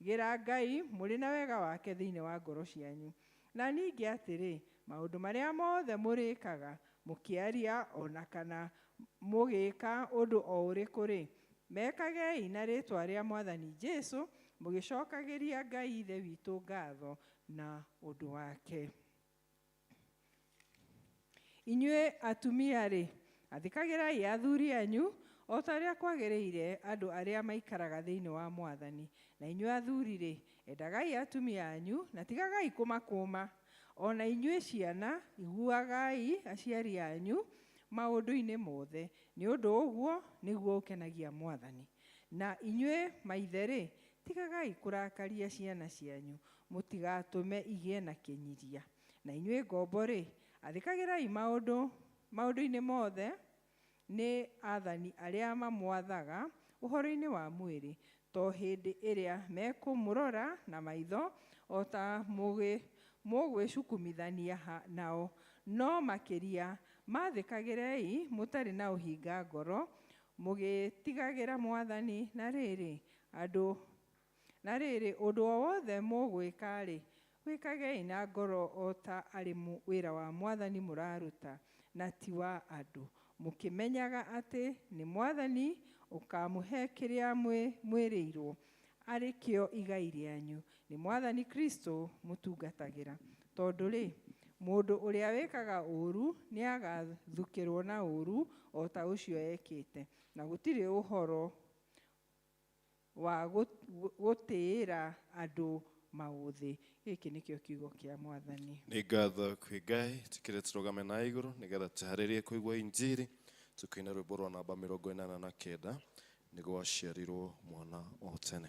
gira Ngai muri na wega wake thiini wa ngoro cianyu. Na ningi atiri, maundu maria mothe murikaga mukiaria ona kana mugika undu o uriku ri, mekagei na ritwa ria Mwathani Jesu, mugicokagiria Ngai Ithe witu ngatho na undu wake. Inyue atumia ri, athikagirai athuri anyu o ta uria kwagiriire andu aria maikaraga thiini wa Mwathani. Na inyue athuri ri, endagai atumia anyu na tigagai kumakuma. Ona inyue ciana, iguagai aciari anyu maundu-ini mothe, ni undu uguo niguo ukenagia Mwathani. Na inyue maithe ri, tigagai kurakaria ciana cianyu, mutigatume igie na kinyiria. Na inyue ngombo ri, athikagirai maundu-ini mothe ni athani aria mamwathaga uhoro-ini wa mwiri, to hindi iria mekumurora na maitho o ta mugwicukumithania nao, no makiria mathikagirei mutari na uhinga ngoro, mugitigagira Mwathani. Na riri undu o wothe mugwika ri, wikagei na ngoro o ta ari wira wa Mwathani muraruta na ti wa andu, mukimenyaga ati ni Mwathani ukamuhe kiria mwiriirwo ari kio igai rianyu. Ni Mwathani Kristo mutungatagira. Tondu ri, mundu uria wikaga uru ni agathukirwo na uru o ta ucio ekite, na gutiri uhoro wa gutiira andu mauthi. Giki nikio kiugo kia Mwathani. Ni ngatho kwi Ngai. Tikire turugame na iguru nigetha tuharirie kuigua injiri, tukaina rwimbo rwa namba 89 ni gwaciarirwo mwana o tene.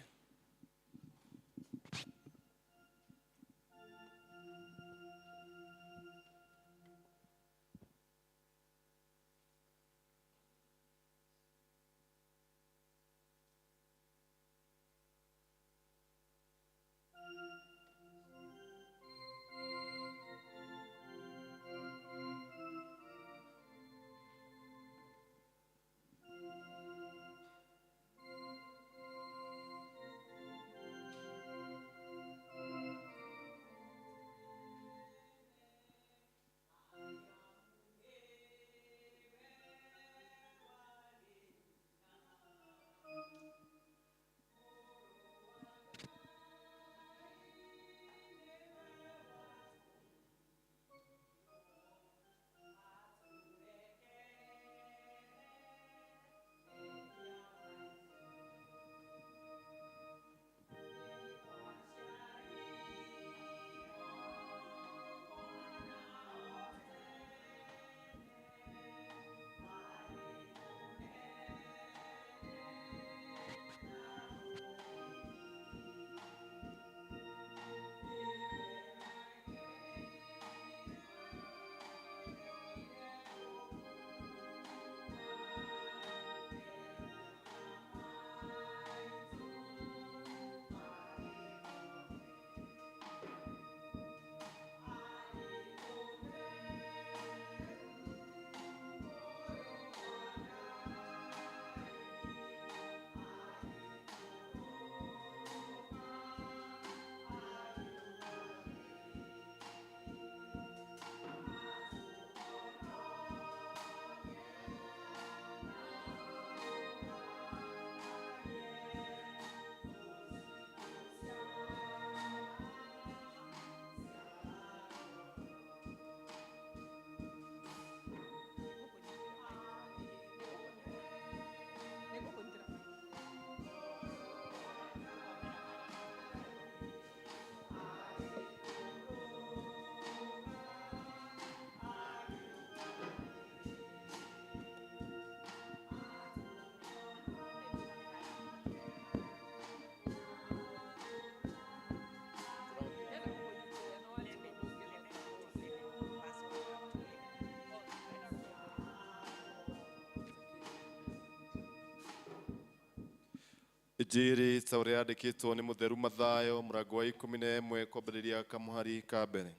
Injiri ta uria yandikitwo ni mutheru Mathayo murango wa 11 kwambĩrĩria kamuhari ka mbere.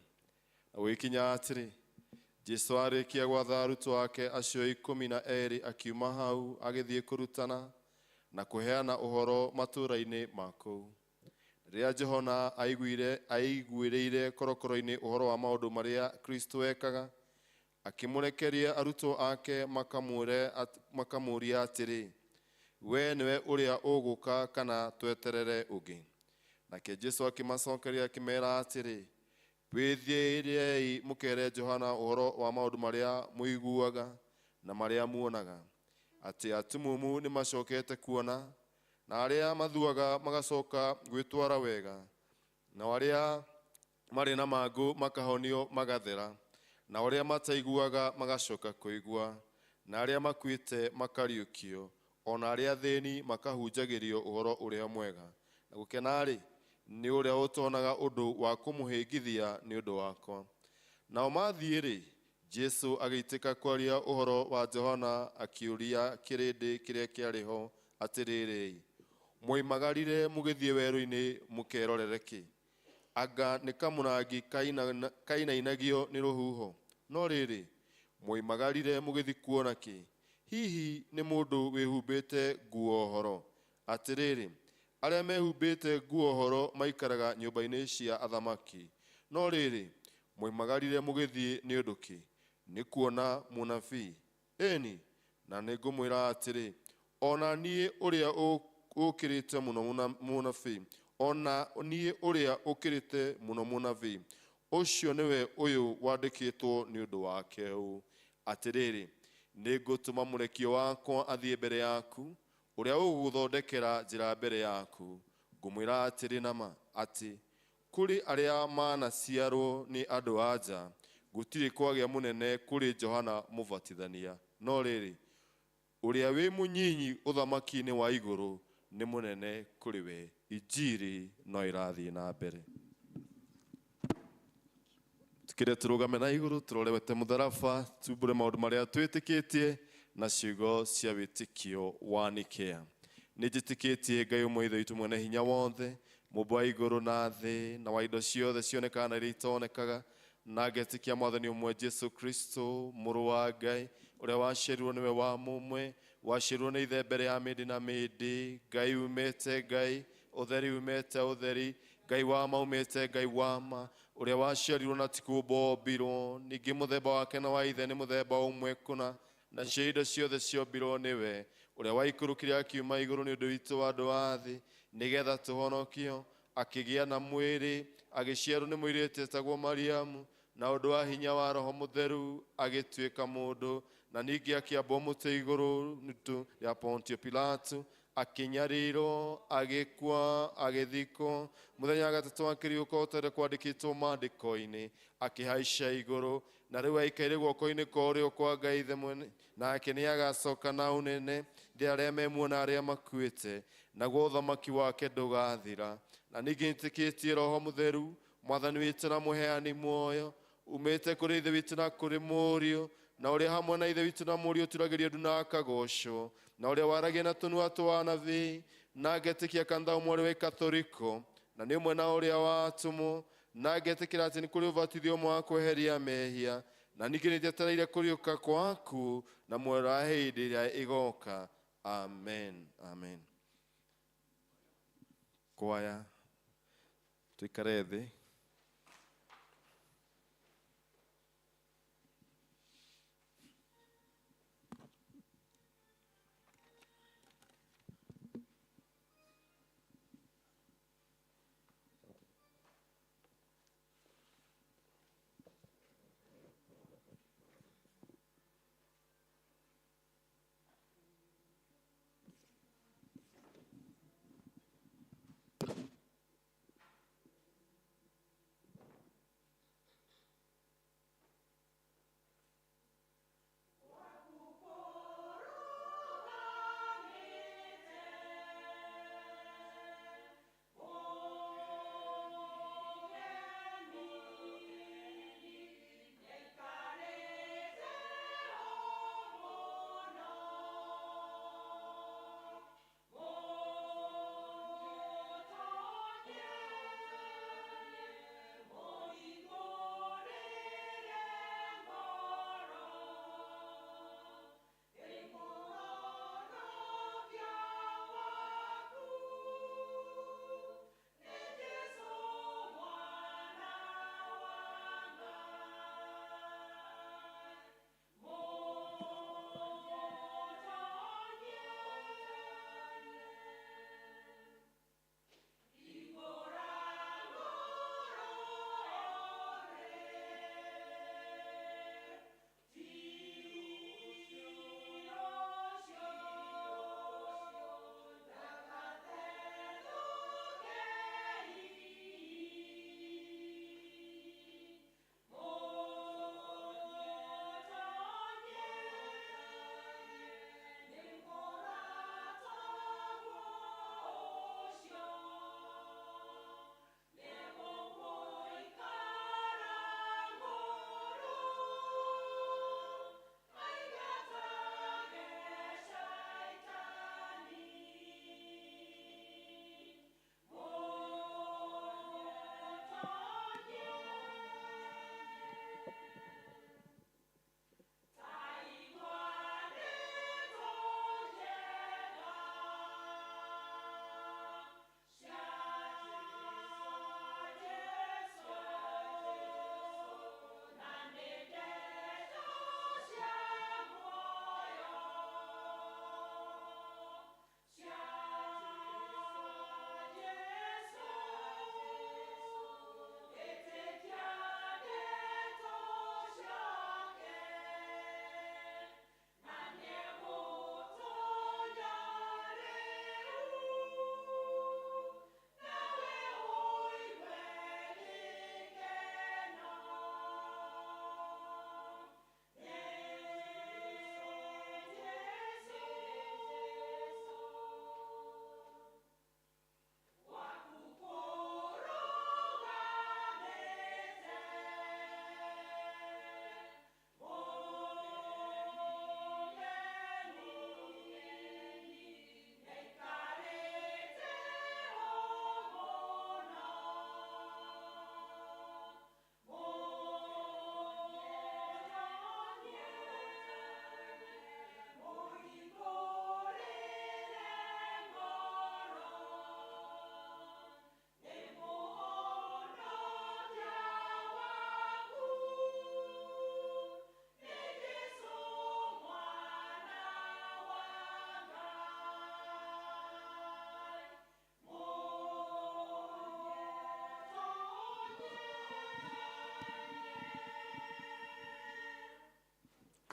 Na gũgĩkinya atĩrĩ, Jesu arĩkia gwatha arutwo ake acio 12 akiuma hau agĩthiĩ kũrutana na kũheana ũhoro matũũra-inĩ ma kũu. rĩrĩa Johana aiguĩrĩire korokoro-inĩ ũhoro wa maũndũ marĩa Kristo ekaga, akĩmũrekeria arutwo ake makamũũria atĩrĩ, we nĩwe ũrĩa ũgũka kana tweterere ũngĩ? Nake Jesũ akĩmacokeria akĩmeera atĩrĩ, wĩthiĩriei mũkeere Johana ũhoro wa maũndũ marĩa mũiguaga na marĩa muonaga, atĩ atumumu nĩ macokete kuona, na arĩa mathuaga magacoka gwĩtwara wega, na arĩa marĩ na mangũ makahonio magathera, na arĩa mataiguaga magacoka kũigua, na arĩa makuĩte makariũkio, ona arĩa athĩni makahunjagĩrio ũhoro ũrĩa mwega. Na gũkena-rĩ, nĩ ũrĩa ũtonaga ũndũ wa kũmũhĩngithia nĩ ũndũ wakwa. Nao mathiĩ-rĩ, Jesũ agĩitĩka kwaria ũhoro wa Johana, akĩũria kĩrĩndĩ kĩrĩa kĩarĩ ho atĩrĩrĩ, moimagarire mũgĩthiĩ werũ-inĩ mũkerorere kĩ? Anga nĩ kamũrangi kainainagio nĩ rũhuho? No rĩrĩ, moimagarire mũgĩthiĩ kuona kĩ? Hihi nĩ mũndũ wĩhumbĩte nguo horo? Atĩrĩrĩ, arĩa mehumbĩte nguo horo maikaraga nyũmba-inĩ cia athamaki. No rĩrĩ, moimagarire mũgĩthiĩ nĩ ũndũ kĩ? Nĩ kuona mũnabii? Ĩni, na nĩ ngũmwĩra atĩrĩ, ona niĩ ũrĩa ũkĩrĩte mũno mũnabii, ona niĩ ũrĩa ũkĩrĩte mũno mũnabii, ũcio nĩwe ũyũ wandĩkĩtwo nĩ ũndũ wake ũũ, atĩrĩrĩ, nĩ ngũtũma mũrekio wakwa athiĩ mbere yaku, ũrĩa ũgũgũthondekera njĩra mbere yaku. Ngũmwĩra atĩrĩ nama, atĩ kũrĩ arĩa manaciarwo nĩ andũ-a-nja, gũtirĩ kwagĩa mũnene kũrĩ Johana Mũbatithania. No rĩrĩ, ũrĩa wĩ mũnyinyi ũthamaki-inĩ wa igũrũ nĩ mũnene kũrĩ we. Injiri no ĩrathiĩ na mbere. Tukĩrĩa tũrũgame na igũrũ, tũrorete mũtharaba, tumbũre maũndũ marĩa twĩtĩkĩtie na ciugo cia wĩtĩkio wa Nikea. Nĩ njĩtĩkĩtie Ngai ũmwe Ithe witũ mwene hinya wothe, mũmbi wa igũrũ na thĩ na wa indo ciothe cionekaga na iria itonekaga, na ngetĩkia Mwathani ũmwe Jesũ Kristo, mũrũ wa Ngai, ũrĩa waciarirwo nĩwe wa mũmwe, waciarirwo nĩ Ithe mbere ya mĩndĩ na mĩndĩ, Ngai umĩte Ngai, ũtheri umĩte ũtheri, Ngai wa ma umĩte Ngai wa ma, ũrĩa waciarirwo na ti kũũmba ombirwo, ningĩ mũthemba wake na wa Ithe nĩ mũthemba ũmwe kũna, na cio indo ciothe ciombirwo nĩwe, ũrĩa waikũrũkire akiuma igũrũ nĩ ũndũ witũ andũ a thĩ, nĩgetha tũhonokio, akĩgĩa na mwĩrĩ, agĩciarwo nĩ mũirĩtu etagwo Mariamu, na ũndũ wa hinya wa Roho Mũtheru agĩtuĩka mũndũ, na ningĩ akĩambwo mũtĩ igũrũ nĩtũ ya Pontio Pilato, akĩnyarĩrwo, agĩkua, agĩthikwo, mũthenya wa gatatũ akĩriũka ũtarĩ kwandĩkĩtwo maandĩko-inĩ, akĩhaica igũrũ, na rĩu aikaire guoko-inĩ kwa ũrĩo kwa Ngai Ithe mwene, nake nĩ agacoka na ũnene rĩrĩa arĩa memuona arĩa makuĩte, naguo ũthamaki wake ndũgathira. Na ningĩ nĩtĩkĩtie Roho Mũtheru, Mwathani witũ na mũheani muoyo, umĩte kũrĩ Ithe witũ na kũrĩ Mũriũ, na ũrĩa hamwe na Ithe witũ na Mũriũ turagĩrio ndu na akagocwo, na ũrĩa waragia na tũnua twa anabii, na ngetĩkia kanitha ũmwe wa Gĩkatoriko, na nĩ ũmwe na ũrĩa watũmwo, na ngetĩkĩra atĩ nĩ kũrĩ ũbatithio ũmwe wa kweheria mehia, na ningĩ nĩnjetereire kũriũka gwaku na muoyo wa hĩndĩ ĩrĩa ĩgoka. Amen, amen. Kwaya, tuikare thĩ.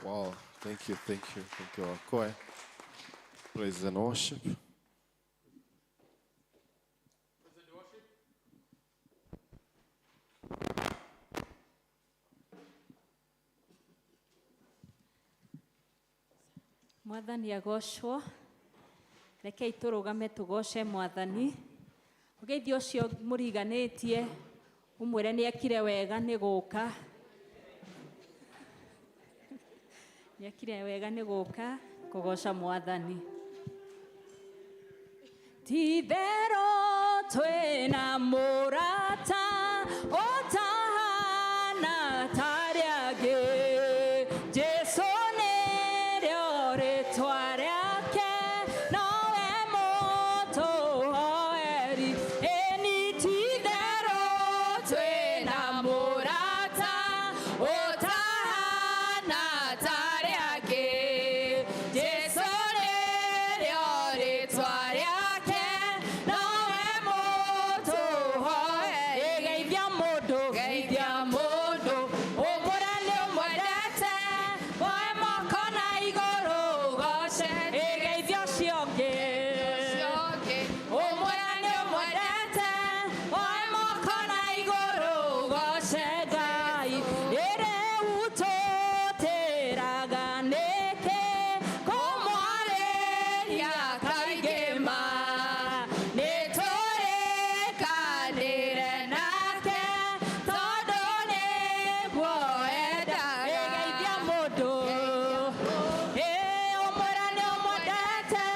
Wow, thank you. Thank you, our choir. Praise and worship. Mwathani agocwo. Rekei tũrũgame tũgoce Mwathani. Ũgeithio ũcio mũriganĩtie, ũmwĩre nĩekire wega nĩ gũka. Nĩekire wega nĩ gũka kũgoca Mwathani. Ti-itherũ twĩna mũrata ũtahana tarĩ angĩ. Jesũ nĩrĩo rĩĩtwa rĩake, nowe mũtũhoeri. Ĩni ti-itherũ twĩna mũrata ũtahana tarĩ angĩ. Jesũ nĩrĩo rĩĩtwa rĩake, nowe mũtũhoeri. Geithia mũndũ, geithia mũndũ, ũmũra nĩ ũmwendete, woe moko na igũrũ ũgoce. Geithia ũcio ũngĩ, ũmũra nĩ ũmwendete, woe moko na igũrũ ũgoce Ngai. Rĩu tũtĩraga nĩkĩ kũmwarĩria kaingĩ ma, nĩtũrĩkanĩre nake tondũ nĩguo endaga. Geithia mũndũ, ũmwĩra nĩ ũmwendete,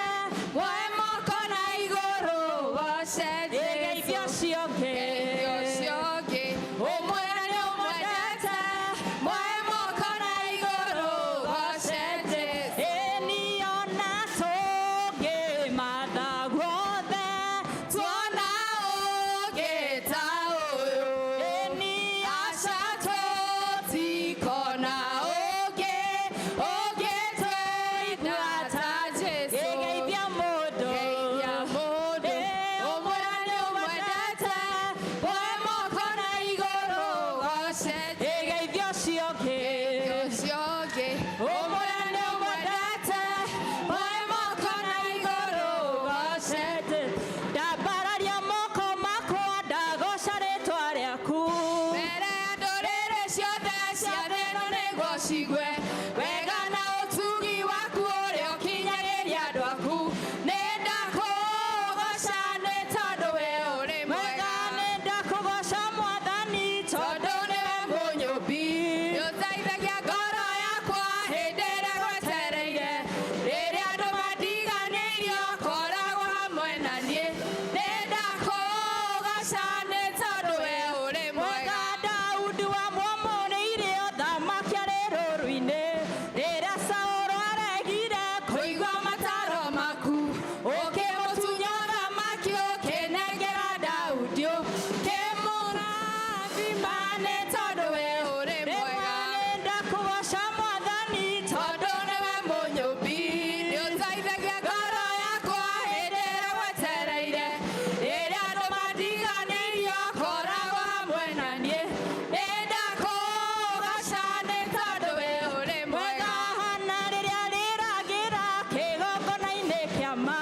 woe moko na igũrũ ũgoce. Geithia ũcio ũngĩ, ũmwĩra nĩ ũmwendete, woe moko na igũrũ ũgoce. Ĩni ona tũngĩmatha guothe, tuona ũngĩ ta ũyũ. Ĩni aca tũtikona ũngĩ tũigua ta Jesũ. Geithia mũndũ, ũmwĩra nĩ ũmwendete, woe moko na igũrũ ũgoce. Geithia ũcio ũngĩ, ũmwĩra nĩ ũmwendete, woe moko na igũrũ ũgoce. Ndambararia moko makwa ndagoca rĩĩtwa rĩaku, mbere ya ndũrĩrĩ ciothe cia thĩ ĩno nĩguo cigue wega na ũtugi waku ũrĩa ũkinyagĩria andũ aku. Nĩndakũgoca nĩ tondũ we ũrĩ mwega, nĩndakũgoca Mwathani tondũ nĩwe mũnyũmbi. Nĩũteithagia ngoro yakwa hĩndĩ ĩrĩa gwetereire, rĩrĩa andũ mandiganĩirie ũkoragwo hamwe na niĩ. Nĩndakũgoca nĩ tondũ we ũrĩ mwega. Daudi wamwamũrĩire ũthamaki arĩ rũũru-inĩ, rĩrĩa Saũlũ aregire kũigua mataro maku, ũkĩmũtunya ũthamaki ũkĩnengera Daudi, ũkĩmũrathima nĩ tondũ we ũrĩ mwega. Nĩndakũgoca Mwathani tondũ nĩwe mũnyũmbi. Nĩũteithagia ngoro yakwa hĩndĩ ĩrĩa gwetereire, rĩrĩa andũ mandiganĩirie ũkoragwo hamwe na niĩ. Nĩndakũgoca nĩ tondũ we ũrĩ mwega. Hana rĩrĩa rĩragĩra kĩgongona-inĩ kĩa ma,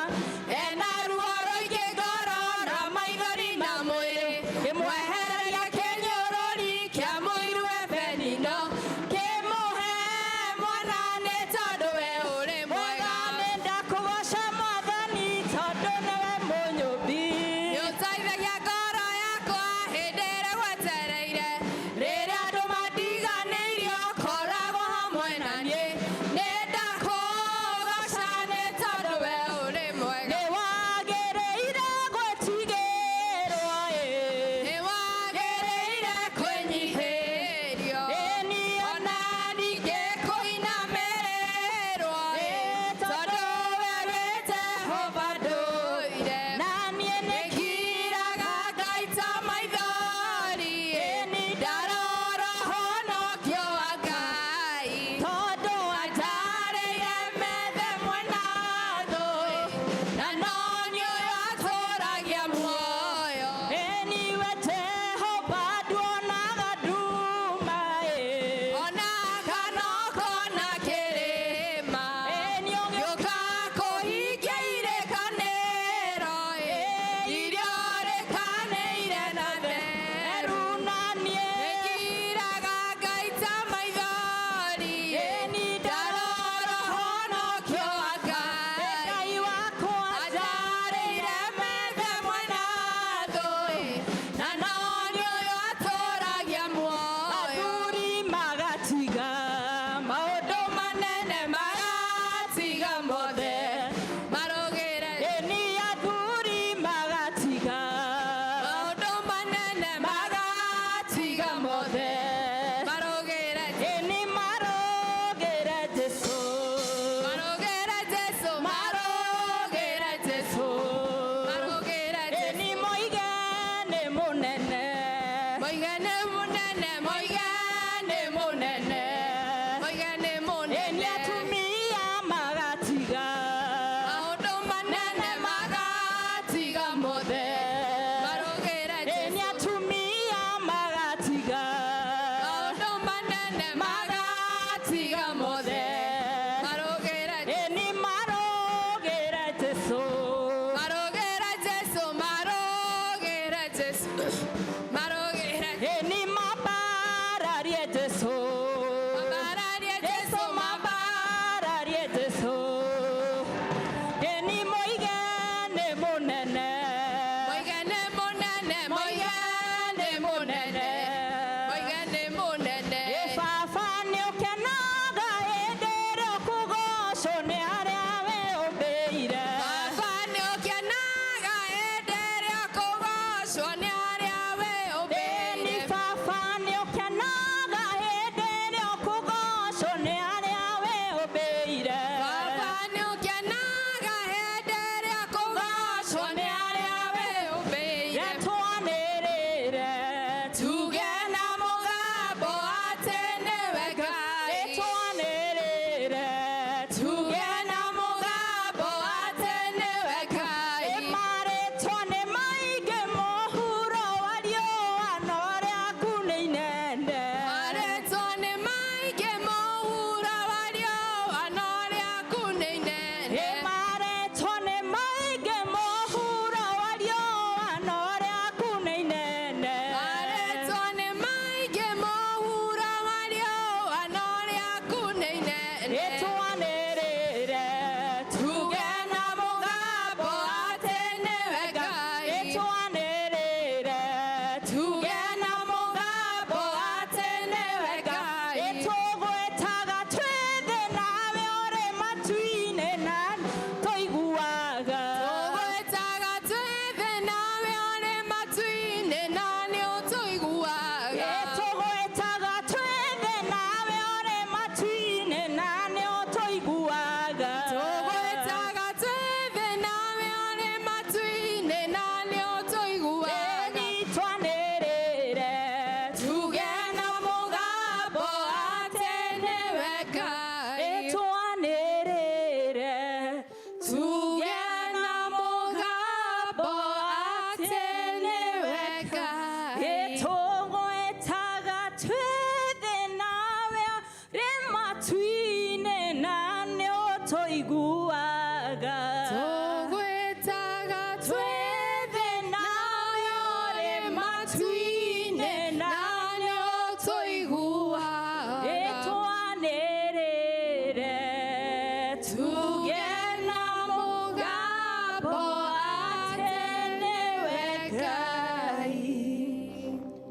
ena ruo rũingĩ ngoro na maithori na mwĩrĩ, kĩmwehereria kĩnyũrũri kĩa mũiru Ebenino, kĩmũhe mwana nĩ tondũ we ũrĩ mwega. Nĩndakũgoca Mwathani tondũ nĩwe mũnyũmbi. Nĩũteithagia ngoro yakwa hĩndĩ ĩrĩa gwetereire, rĩrĩa andũ mandiganĩirie ũkoragwo hamwe na niĩ. Nĩndakũgoca nĩ tondũ we ũrĩ mwega. Nĩwagĩrĩire gwĩtigĩrwo, nĩwagĩrĩire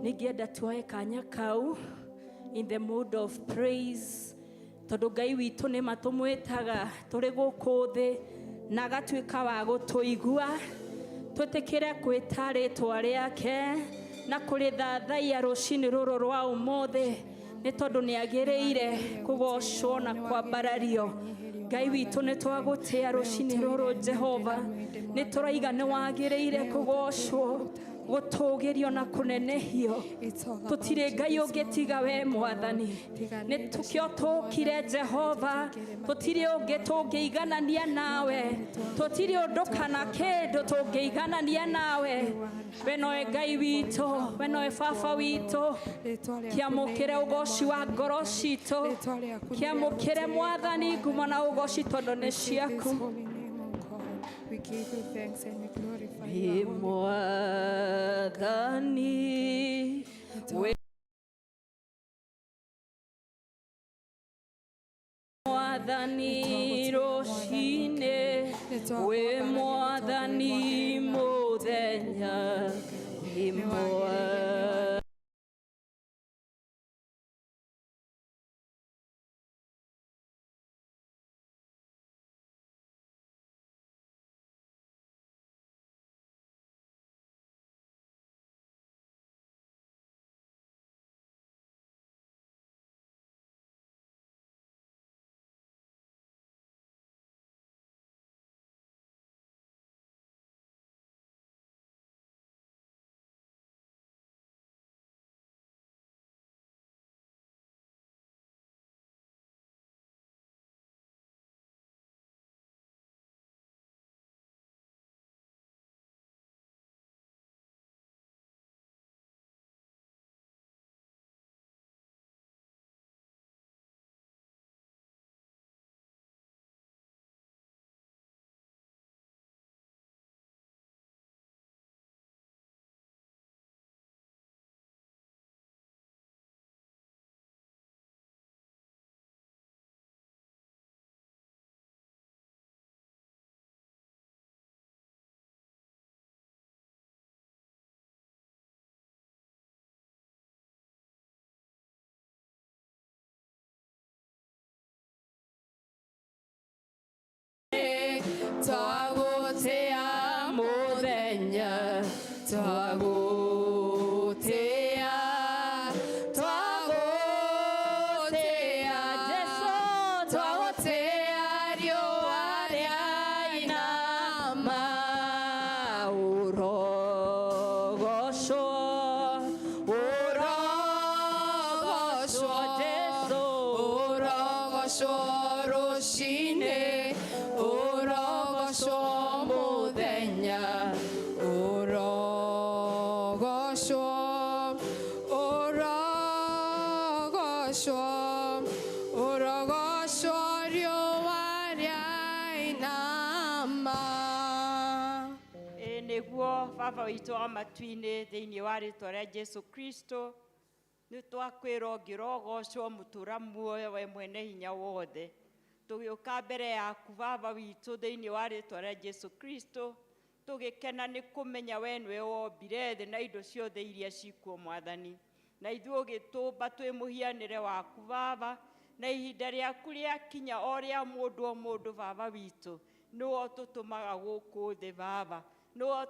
Ningĩenda tuoe kanya kau in the mood of praise tondũ Ngai witũ nĩ matũmwĩtaga tũrĩ gũkũ thĩ na agatuĩka wa gũtũigua twĩtĩkĩre kwĩta rĩĩtwa rĩake na kũrĩthathaiya rũciinĩ rũrũ rwa ũmũthĩ nĩ tondũ nĩ agĩrĩire kũgocwo na kwambarario. Ngai witũ nĩ twagũtĩa rũciinĩ rũrũ Jehova, nĩ tũraiga nĩ wagĩrĩire kũgocwo gũtũgĩrio na kũnenehio. Tũtirĩ Ngai ũngĩ tiga we Mwathani, nĩ tũkĩo tũkire Jehova, tũtirĩ ũngĩ tũngĩiganania nawe, tũtirĩ ũndũ kana kĩndũ tũngĩiganania nawe. We nowe Ngai witũ, we nowe Baba witũ, kĩamũkĩre ũgoci wa ngoro citũ, kĩamũkĩre Mwathani ngumo na ũgoci tondũ nĩ ciaku. We give you thanks and we glorify Ye Mwathani, we Mwathani roshine, we Mwathani muthenya, ye Mwathani. twagutea muthenya twagutea Jesu twagutea riũa rĩainama urogocwo Jesu urogocwo rũcinĩ urogocwo muthenya urogocwo riũa rĩainama. Nĩguo baba witũ wa matu-inĩ thĩinĩ wa rĩĩtwa rĩa Jesu Kristo nĩ twakwĩra ũngĩrogocwo mũtũũra muoyo we mwene hinya wothe tũgĩũka mbere yaku baba witũ thĩinĩ wa rĩĩtwa rĩa Jesu Kristo tũgĩkena nĩ kũmenya we nĩwe wombire thĩ na indo ciothe iria cikuo Mwathani na ithuĩ ũgĩtũmba twĩ mũhianĩre waku baba na ihinda rĩaku rĩakinya o rĩa mũndũ baba witũ nĩwe ũtũtũmaga gũkũ thĩ baba nĩwe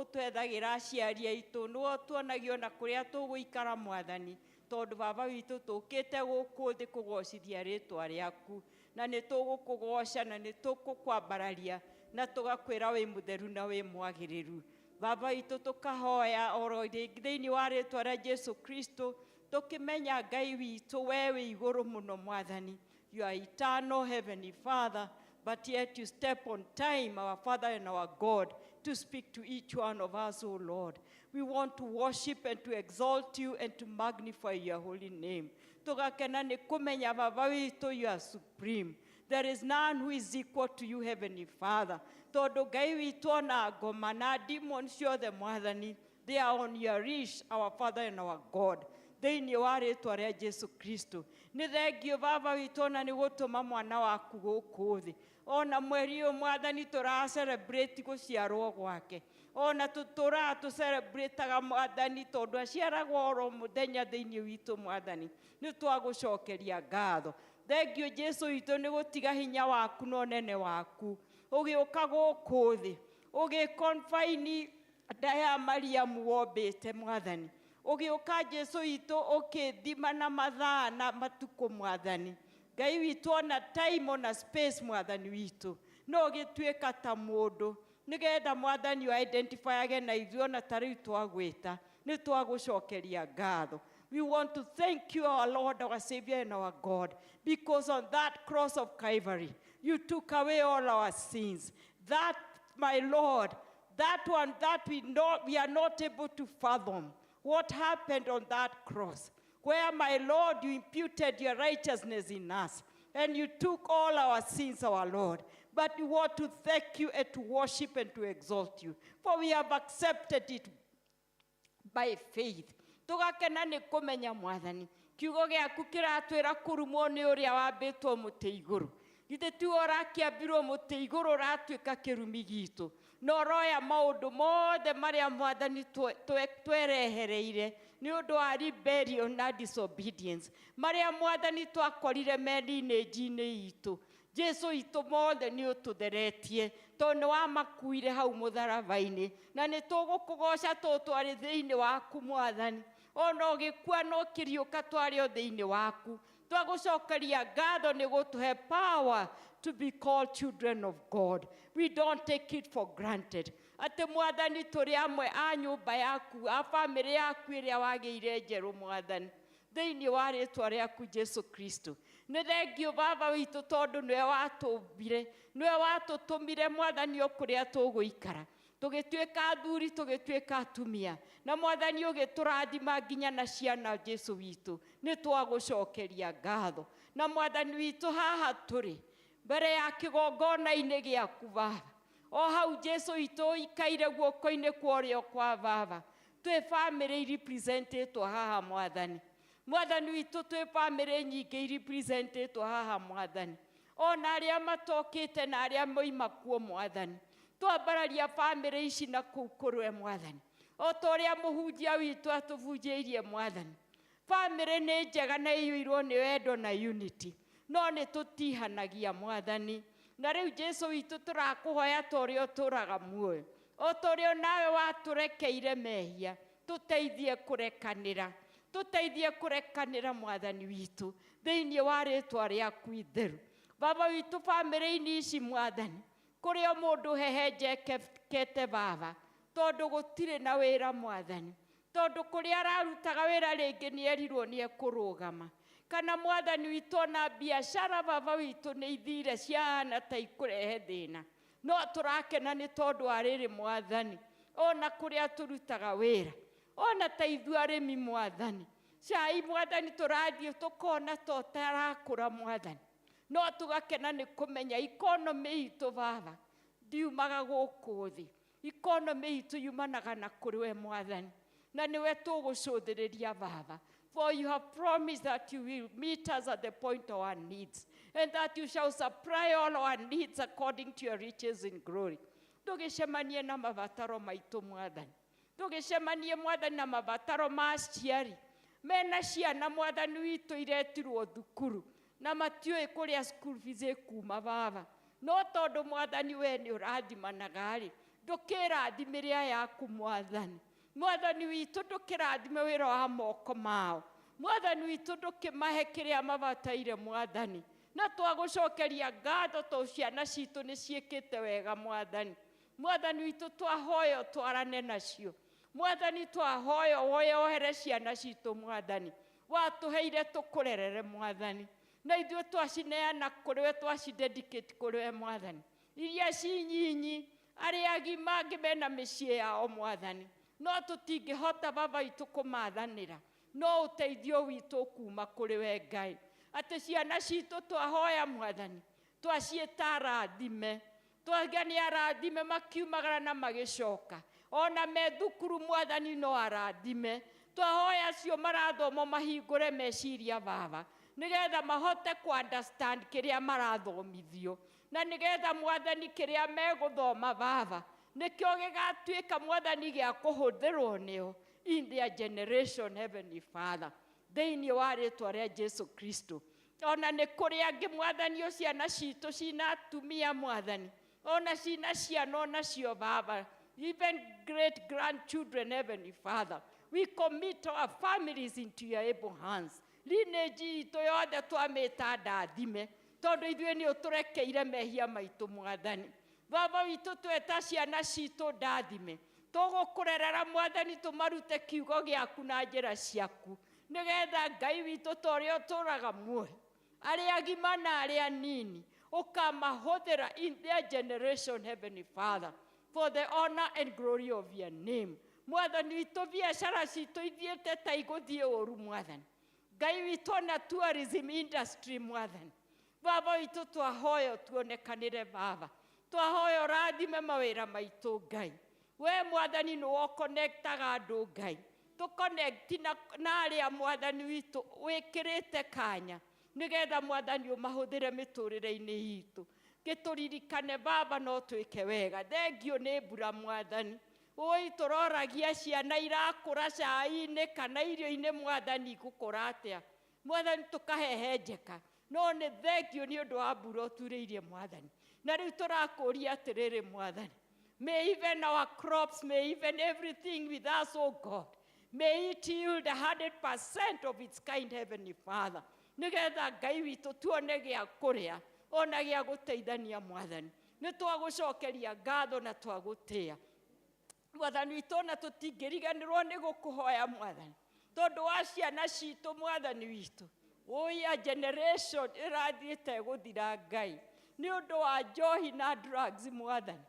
ũtwethagĩra aciari aitũ nĩwe tuonagio na kũrĩa tũgũikara Mwathani tondũ baba witũ tũkĩte gũkũ thĩ kũgocithia rĩĩtwa rĩaku na nĩ tũgũkũgoca na nĩ tũgũkwambararia na tũgakwĩra wĩ mũtheru na wĩ mwagĩrĩru baba witũ tũkahoya oro thĩinĩ wa rĩĩtwa rĩa Jesu Kristo tũkĩmenya Ngai witũ we wĩ igũrũ mũno Mwathani. You are eternal heavenly Father, but yet you step on time, our Father and our God, to speak to each one of us, O Lord. We want to worship and to exalt you and to magnify your holy name. Tũgakena nĩ kũmenya baba witũ you are supreme. There is none who is equal to you, Heavenly Father. Tondũ Ngai witũ ona ngoma na demons ciothe Mwathani, they are on your leash, our Father and our God. Thĩinĩ wa rĩĩtwa rĩa Jesu Kristo. Nĩ thengio baba witũ ona nĩ gũtũma mwana waku gũkũ thĩ. Ona mweri ũyũ Mwathani tũra-celebrate gũciarwo gwake. Ona tũra-celebrate-aga Mwathani tondũ aciaragwo oro mũthenya thĩinĩ witũ Mwathani. Nĩ twagũcokeria ngatho. Thengio Jesu witũ nĩ gũtiga hinya waku na ũnene waku. Ũgĩũka gũkũ thĩ. Ũgĩ-confine nda ya Mariamu wombĩte Mwathani. Ũgĩũka Jesu witũ ũkĩthima na mathaa na matukũ Mwathani. Ngai witũ ona time ona space Mwathani witũ. No ũgĩtuĩka ta mũndũ. Nĩgetha Mwathani identify-age na ithuĩ ona ta rĩu twagwĩta. Nĩ twagũcokeria ngatho. We want to thank you, our Lord, our Savior, and our God, because on that cross of Calvary, you took away all our sins. That, my Lord, that one that we are not able to fathom. What happened on that cross, where, my Lord, you imputed your righteousness in us, and you took all our sins, our Lord. But we want to thank you and to worship and to exalt you, for we have accepted it by faith. Tũgakena nĩ kũmenya Mwathani. Kiugo gĩaku kĩratwĩra kũrumwo nĩ ũrĩa wambĩtwo mũtĩ igũrũ. Githĩ ti ũrakĩambirwo mũtĩ igũrũ ũratuĩka kĩrumi gitũ. Na ũroya maũndũ mothe marĩa Mwathani twerehereire nĩ ũndũ wa rebellion na disobedience. Marĩa Mwathani twakorire me lineage-inĩ itũ. Jesu itũ mothe nĩ ũtũtheretie tondũ nĩ wamakuire hau mũtharaba-inĩ. Na nĩ tũgũkũgoca twarĩ thĩinĩ waku Mwathani. Ona ũgĩkua na ũkĩriũka twarĩ o thĩinĩ waku. Twagũcokeria ngatho nĩ gũtũhe power to be called children of God. We don't take it for granted. Atĩ Mwathani tũrĩ amwe a nyũmba yaku, a family yaku ĩrĩa wagĩire njerũ Mwathani. Thĩinĩ wa rĩĩtwa rĩaku Jesu Kristo. Nĩ thengio baba witũ tondũ nĩwe watũmbire, nĩwe watũtũmire Mwathani o kũrĩa tũgũikara. Tũgĩtuĩka athuri, tũgĩtuĩka atumia. Na Mwathani ũgĩtũrathima nginya na ciana Jesu witũ. Nĩ twagũcokeria ngatho. Na Mwathani witũ haha tũrĩ mbere ya kĩgongona-inĩ gĩaku baba. O hau Jesu witũ ikaire guoko-inĩ kwa ũrĩo kwa baba. Twĩ family representetwo haha Mwathani. Mwathani witũ twĩ family nyingĩ representetwo haha Mwathani. Ona arĩa matokĩte na arĩa moima kuo Mwathani. Twambararia family ici na kũu kũrwe Mwathani. O ta ũrĩa mũhunjia witũ atũbunjĩirie Mwathani. Family nĩ njega na ĩiyũirwo nĩ wendo na unity. No nĩ tũtihanagia Mwathani. Na rĩu Jesu witũ tũrakũhoya tũrĩ o tũraga muoyo. O tũrĩ o nawe watũrekeire mehia. Tũteithie kũrekanĩra. Tũteithie kũrekanĩra Mwathani witũ. Thĩinĩ wa rĩĩtwa rĩaku itheru. Baba witũ bamĩrĩ-inĩ ici Mwathani. Kũrĩ o mũndũ hehenjekete Baba. Tondũ gũtirĩ na wĩra Mwathani. Tondũ kũrĩa ararutaga wĩra rĩngĩ nĩerirwo nĩekũrũgama. Kana Mwathani witũ na biashara Baba witũ nĩ ithire ciana ta ikũrehe thĩna. No tũrakena nĩ tondũ wa rĩrĩ Mwathani. Ona kũrĩa tũrutaga wĩra. Ona ta ithuĩ arĩmi Mwathani. Cai Mwathani tũrathiĩ tũkona to tarakũra Mwathani. No tũgakena nĩ kũmenya economy itũ Baba. Ndiumaga gũkũ thĩ. Economy itũ yumanaga na kũrĩ we Mwathani. Na niwe tũgũcũthĩrĩria Baba. For you have promised that you will meet us at the point of our needs. And that you shall supply all our needs according to your riches in glory. Tũgĩcemanie na mabataro maitũ Mwathani. Tũgĩcemanie Mwathani na mabataro ma aciari. Mena ciana Mwathani witũ iretirwo thukuru. Na matiũĩ kũrĩa school fees ĩkuma Baba. No tondũ Mwathani we nĩ ũrathimanaga rĩ. Ndũkĩrathimĩre aya aku Mwathani. Mwathani witũ ndũkĩrathime wĩra wa moko mao. Mwathani witũ ndũkĩmahe kĩrĩa mabataire Mwathani. Na twagũcokeria ngatho tondũ ciana citũ nĩ ciĩkĩte wega Mwathani. Mwathani witũ twahoya twarane nacio. Mwathani twahoya wohere ciana citũ Mwathani. Watũheire tũkũrerere Mwathani. Na ithuĩ twacineana kũrĩ we twacidedicate kũrĩ we Mwathani. Iria cinyinyi arĩa agima angĩ mena mĩciĩ yao Mwathani. No tũtingĩhota Baba witũ kũmathanĩra. No ũteithio witũ kuma kũrĩ we Ngai. Atĩ ciana citũ twahoya Mwathani. Twaciĩta arathime. Twagania arathime makiumagara na magĩcoka. Ona me thukuru Mwathani no arathime. Twahoya cio marathoma mahingũre meciria Baba. Nĩgetha mahote understand kĩrĩa marathomithio. Na nĩgetha Mwathani kĩrĩa megũthoma Baba. Nĩkĩo gĩgatuĩka Mwathani gĩa kũhũthĩrwo nĩo. In their generation, Heavenly Father. Thĩinĩ wa rĩĩtwa rĩa Jesu Kristo. Ona nĩ kũrĩ angĩ Mwathani o ciana citũ cina atumia Mwathani. Ona cina ciana onacio Baba. Even great grandchildren, Heavenly Father. We commit our families into your able hands. Lineage itũ yothe twamĩta ndathime. Tondũ ithuĩ nĩ ũtũrekeire mehia maitũ Mwathani. Baba witũ tweta ciana citũ ndathime. Tũgũkũrerera Mwathani tũmarute kiugo gĩaku na njĩra ciaku. Nĩgetha Ngai witũ tũrĩa ũtũraga muoyo. Arĩa agima na arĩa anini. Ũkamahũthĩra in their generation, Heavenly Father. For the honor and glory of your name. Mwathani witũ biacara citũ ithiĩte ta igũthiĩ ũru Mwathani. Ngai witũ na tourism industry Mwathani. Baba witũ twahoya tuonekanĩre Baba. Twahoya ũrathime mawĩra maitũ Ngai. We Mwathani nĩwe connectaga andũ Ngai. Tũconnect na arĩa Mwathani witũ wĩkĩrĩte kanya. Nĩgetha Mwathani ũmahũthĩre mĩtũrĩre-inĩ itũ. Gĩtũririkane Baba no twĩke wega. Thengio nĩ mbura Mwathani. Oi tũroragia ciana irakũra cai-inĩ kana irio-inĩ Mwathani gũkũra atĩa. Mwathani tũkahehenjeka. No nĩ thengio nĩ ũndũ wa mbura ũturĩirie Mwathani. Na rĩu tũrakũria atĩrĩrĩ Mwathani. May even our crops, may even everything with us, oh God, may it yield 100% of its kind, Heavenly Father. Nĩgetha Ngai witũ tuone gĩa kũrĩa, ona gĩa gũteithania Mwathani. Nĩ twagũcokeria ngatho na twagũtĩa. Mwathani witũ ona tũtingĩriganĩrwo nĩ gũkũhoya Mwathani. Tondũ wa ciana citũ Mwathani witũ. Oya generation ĩrathiĩte gũthira Ngai. Nĩ ũndũ wa njohi na drugs Mwathani.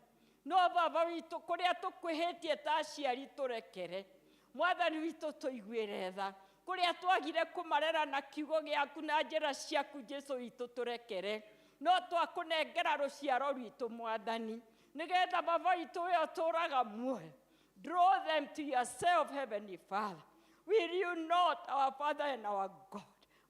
No Baba witũ kũrĩa tũkwĩhĩtie ta aciari tũrekere. Mwathani witũ tũiguĩre tha. Kũrĩa twagire kũmarera na kiugo gĩaku na njĩra ciaku Jesu witũ tũrekere. No twakũnengera rũciaro rwitũ Mwathani. Nĩgetha Baba witũ we ũtũraga muoyo. Draw them to yourself, Heavenly Father. Will you not, our Father and our God,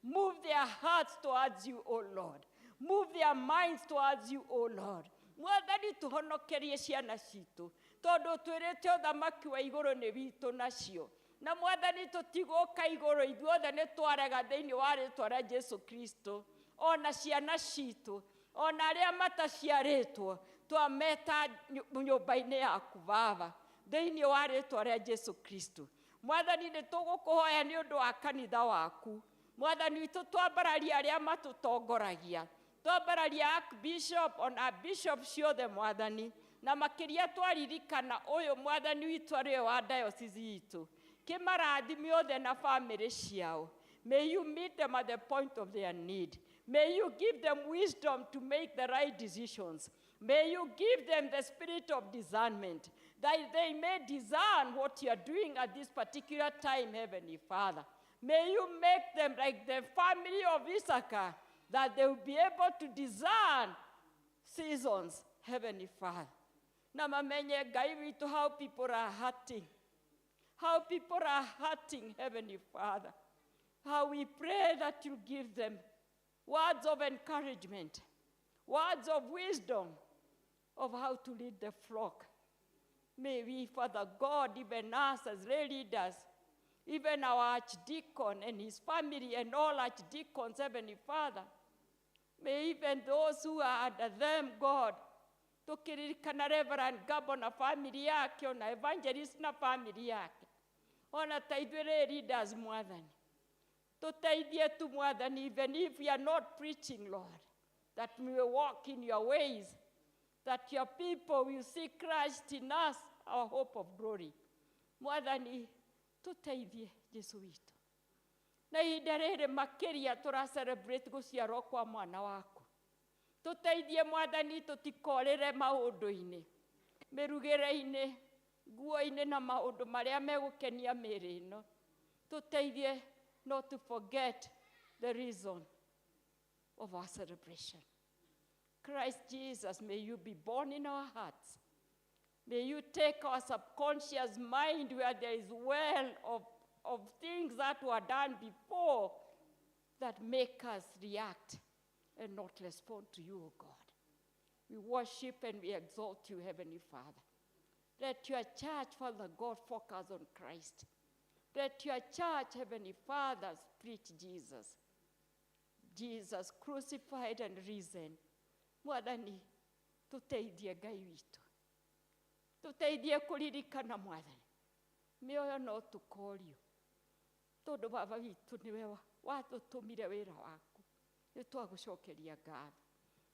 move their hearts towards you, O Lord. Move their minds towards you, O Lord. Mwathani tũhonokerie ciana citũ. Tondũ twĩrĩte ũthamaki wa igũrũ nĩ witũ nacio. Na Mwathani tũtigũka igũrũ ithuothe nĩ twarega thĩinĩ wa rĩĩtwa rĩa Jesu Kristo. Ona ciana citũ. ona arĩa mataciarĩtwo twameta nyũmba-inĩ yaku Baba thĩinĩ wa rĩĩtwa rĩa Jesu Kristo. Mwathani nĩ tũgũkũhoya nĩ ũndũ wa kanitha waku. Mwathani witũ twambararia arĩa matũtongoragia, twambararia Archbishop ona bishop ciothe Mwathani, na makĩria twaririkana ũyũ Mwathani witũ arĩ wa diocese itũ, kĩmarathime othe na family ciao. May you meet them at the point of their need. May you give them wisdom to make the right decisions. May you give them the spirit of discernment, that they may discern what you are doing at this particular time, Heavenly Father. May you make them like the family of Issachar, that they will be able to discern seasons, Heavenly Father. Na mamenye Ngai witu how people are hurting. How people are hurting, Heavenly Father. How we pray that you give them words of encouragement, words of wisdom of how to lead the flock. May we, Father God, even us as lay leaders, even our archdeacon and his family and all archdeacons, Heavenly Father, may even those who are under them, God, tukiririkana Reverend Gabo na family yake, ona evangelist na family yake, ona taithwere leaders Mwathani. Tutaithie tu Mwathani, even if we are not preaching, Lord, that we will walk in your ways, that your people will see Christ in us, our hope of glory. Mwathani, tutaithie Jesu witu. Na ihinda rĩrĩ makĩria tũra-celebrate gũciarwo kwa mwana waku. Tutaithie Mwathani, tũtikorĩre maũndũ-inĩ, mĩrugĩre-inĩ, nguo-inĩ na maũndũ marĩa megũkenia mĩĩrĩ ĩno. Tutaithie not to forget the reason of our celebration. Christ Jesus, may you be born in our hearts. May you take our subconscious mind where there is well of things that were done before that make us react and not respond to you, O God. We worship and we exalt you, Heavenly Father. Let your church, Father God, focus on Christ. Let your church, Heavenly Father, preach Jesus. Jesus crucified and risen. Mwathani, tuteithie Ngai witu. Tuteithie kuririkana Mwathani. Mioyo no tukorio. Tondu Baba witu niwe watũtũmire wĩra waku. Nĩ twagũcokeria ngatho.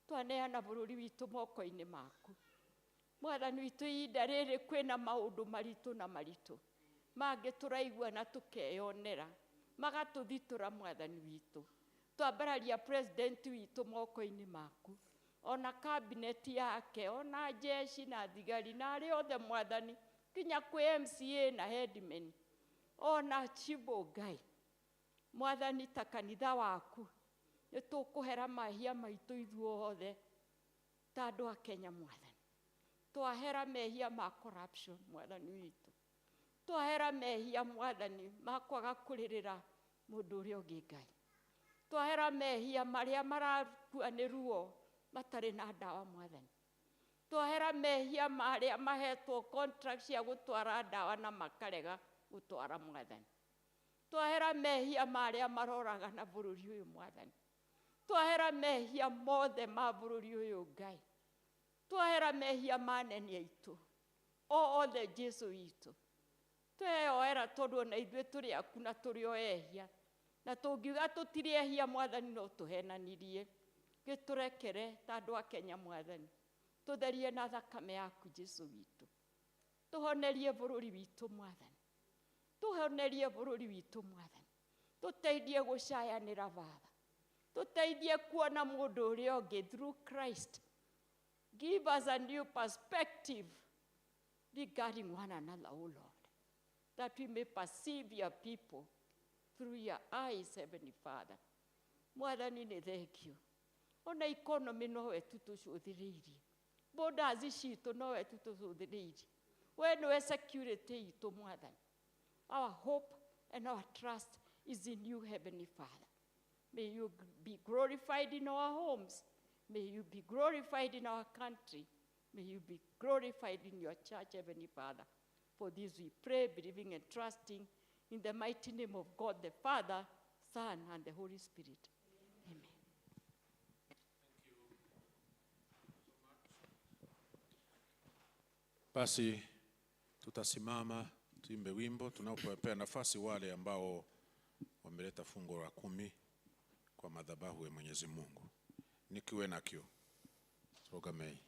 Twaneana bũrũri witũ moko-inĩ maku. Mwathani witu ihinda rĩrĩ kwĩna maũndũ maritũ na maritũ. Mangĩ tũraigua na tũkeyonera. Magatũthitũra Mwathani witũ. Twambararia president witũ moko-inĩ maku. Ona cabinet yake, ona jeshi na thigari na arĩa othe Mwathani, kinya kwĩ MCA na headman, ona chibo Ngai. Mwathani ta kanitha waku, nĩ tũkũhera mahia maitũ ithuothe ta andũ a Kenya Mwathani. Twahera mehia ma corruption Mwathani witũ. Twahera mehia Mwathani ma kwaga kũrĩrĩra mũndũ ũrĩa ũngĩ Ngai. Twahera mehia marĩa marakua nĩ ruo matarĩ na ndawa Mwathani. Twahera mehia marĩa mahetwo contract cia gũtwara ndawa na makarega gũtwara Mwathani. Twahera mehia marĩa maroraga na bũrũri ũyũ Mwathani. Twahera mehia mothe ma bũrũri ũyũ Ngai. Twahera mehia manene aitũ othe Jesu witũ. Tweyoera tondũ ona ithuĩ tũrĩ aku na tũrĩ o ehia. Na tũngiuga tũtirĩ ehia Mwathani no tũhenanirie. Gĩtũrekere ta andũ a Kenya Mwathani. Tũtherie na thakame yaku Jesu witũ. Tũhonerie bũrũri witũ Mwathani. Tũhonerie bũrũri witũ Mwathani. Tũteithie gũcayanĩra Baba. Tũteithie kuona mũndũ ũrĩa ũngĩ through Christ. Give us a new perspective regarding one another, O Lord, that we may perceive your people through your eyes, Heavenly Father. Mwathani nĩ thengiũ. Ona economy nowe tu tũcũthĩrĩirie. Borders citũ nowe tu tũcũthĩrĩirie. We nĩwe security itũ Mwathani. Our hope and our trust is in you, Heavenly Father. May you be glorified in our homes. May you be glorified in our country. May you be glorified in your church, Heavenly Father. For this we pray, believing and trusting in the mighty name of God, the Father, Son, and the Holy Spirit. Amen. Basi tutasimama tuimbe wimbo tunapopea nafasi wale ambao wameleta fungo la 10 kwa madhabahu ya Mwenyezi Mungu. Nikiwe nakyo. Sogamei.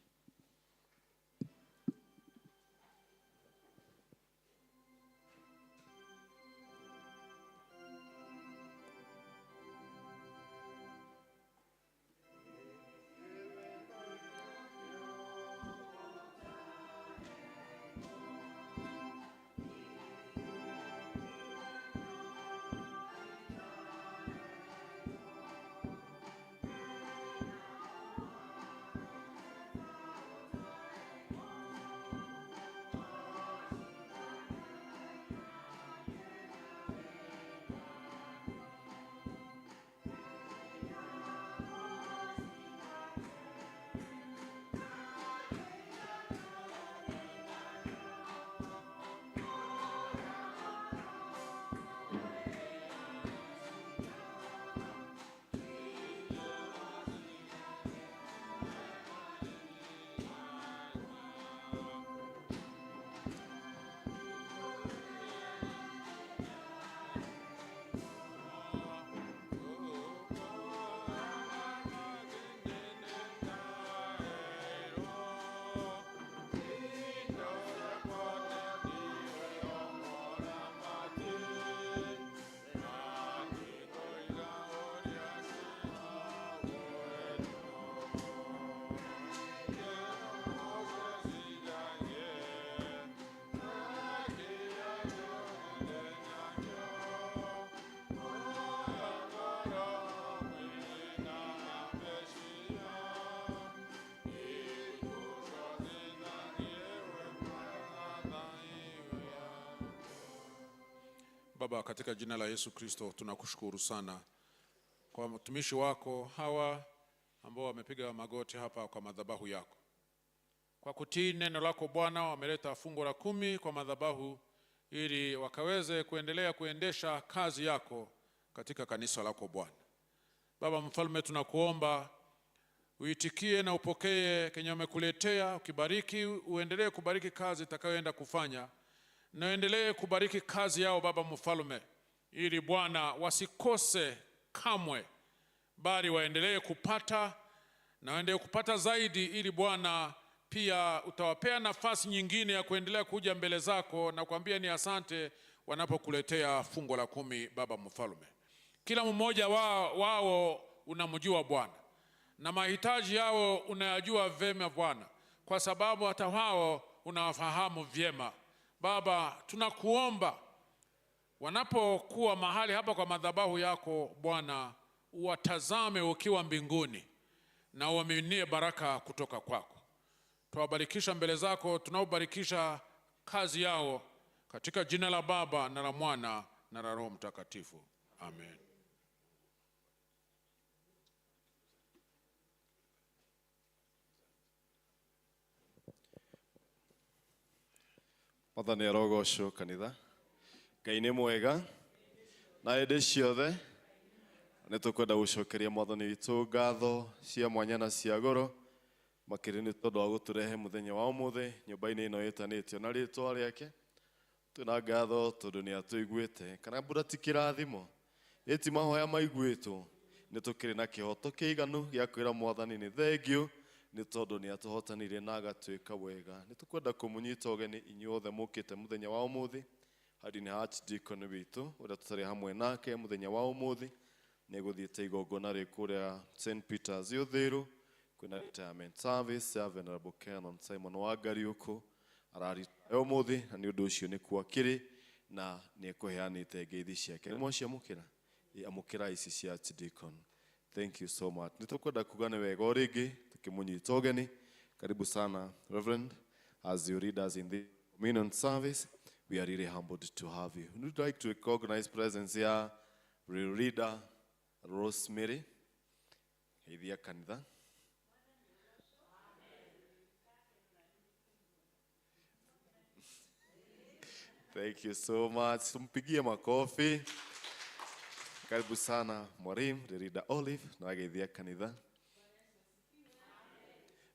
Baba, katika jina la Yesu Kristo tunakushukuru sana kwa mtumishi wako hawa ambao wamepiga magoti hapa kwa madhabahu yako. Kwa kutii neno lako Bwana, wameleta fungo la 10 kwa madhabahu ili wakaweze kuendelea kuendesha kazi yako katika kanisa lako Bwana. Baba mfalme, tunakuomba uitikie na upokee kenye umekuletea, ukibariki uendelee kubariki kazi itakayoenda kufanya. Na endelee kubariki kazi yao Baba mfalme, ili Bwana wasikose kamwe, bali waendelee kupata na waendelee kupata zaidi, ili Bwana pia utawapea nafasi nyingine ya kuendelea kuja mbele zako na kuambia ni asante wanapokuletea fungo la 10 Baba mfalme. Kila mmoja wao unamjua Bwana, na mahitaji yao unayajua vyema Bwana, kwa sababu hata wao unawafahamu vyema. Baba, tunakuomba wanapokuwa mahali hapa kwa madhabahu yako Bwana, uwatazame ukiwa mbinguni na uwamiminie baraka kutoka kwako. Tuwabarikisha mbele zako, tunaobarikisha kazi yao katika jina la Baba na la Mwana na la Roho Mtakatifu. Amen. Mwathani arogocwo kanitha. Ngai nĩ mwega na hĩndĩ ciothe. Nĩ tũkwenda gũcokeria Mwathani witũ ngatho cia mwanya na cia goro makĩria nĩ tondũ wa gũtũrehe mũthenya wa ũmũthĩ nyũmba-inĩ ĩno ĩtanĩtio na rĩĩtwa rĩake. Twĩna ngatho tondũ nĩ atũiguĩte, kana mbura ti kĩrathimo, ĩti mahoya maiguĩtwo. Nĩ tũkĩrĩ na kĩhoto kĩiganu gĩa kwĩra Mwathani nĩ thengiũ, nĩ tondũ nĩ atũhotanĩire na agatwĩka wega. Nĩ tũkwenda kũmũnyita ũgeni inyuothe mũkĩte mũthenya wa ũmũthĩ harĩ nĩ archdeacon witũ ũrĩa tũtarĩ hamwe nake mũthenya wa ũmũthĩ. Nĩ gũthiĩte igongona rĩ kũrĩa St. Peter's Yũthĩrũ, kwĩna retirement service ya Venerable Canon Simon Wangariũkũ araritaya ũmũthĩ, na nĩ ũndũ ũcio nĩ kuo akĩrĩ na nĩ ekũheanĩte ngeithi ciake. Nĩ mwaciamũkĩra? Amũkĩra ici cia archdeacon. Thank you so much. Nĩ tũkwenda kuga nĩ wega rĩngĩ tukimũnyita ũgeni. Karibu sana Reverend, as you lead us in the communion service. We are really humbled to have you. We would like to recognize presence here, leader Rosemary. Heithia kanitha. Thank you so much. Tumpigie makofi. Karibu sana mwalimu, leader Olive, na geithia kanitha.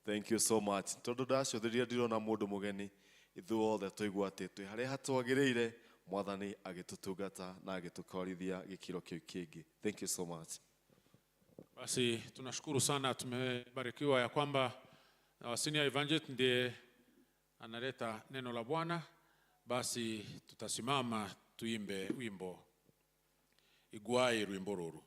Thank you so much. Tondu ndacũthĩrĩria ndirona mũndũ mũgeni, ithuothe tũigua atĩ twĩ harĩa hatwagĩrĩire Mwathani agĩtũtungata na agĩtũkorithia gĩkĩro kĩu kĩngĩ. Thank you so much. Basi tunashukuru sana, tumebarikiwa ya kwamba senior evangelist ndiye analeta neno la Bwana. Basi tutasimama tuimbe wimbo Igwai rwimbo ruru.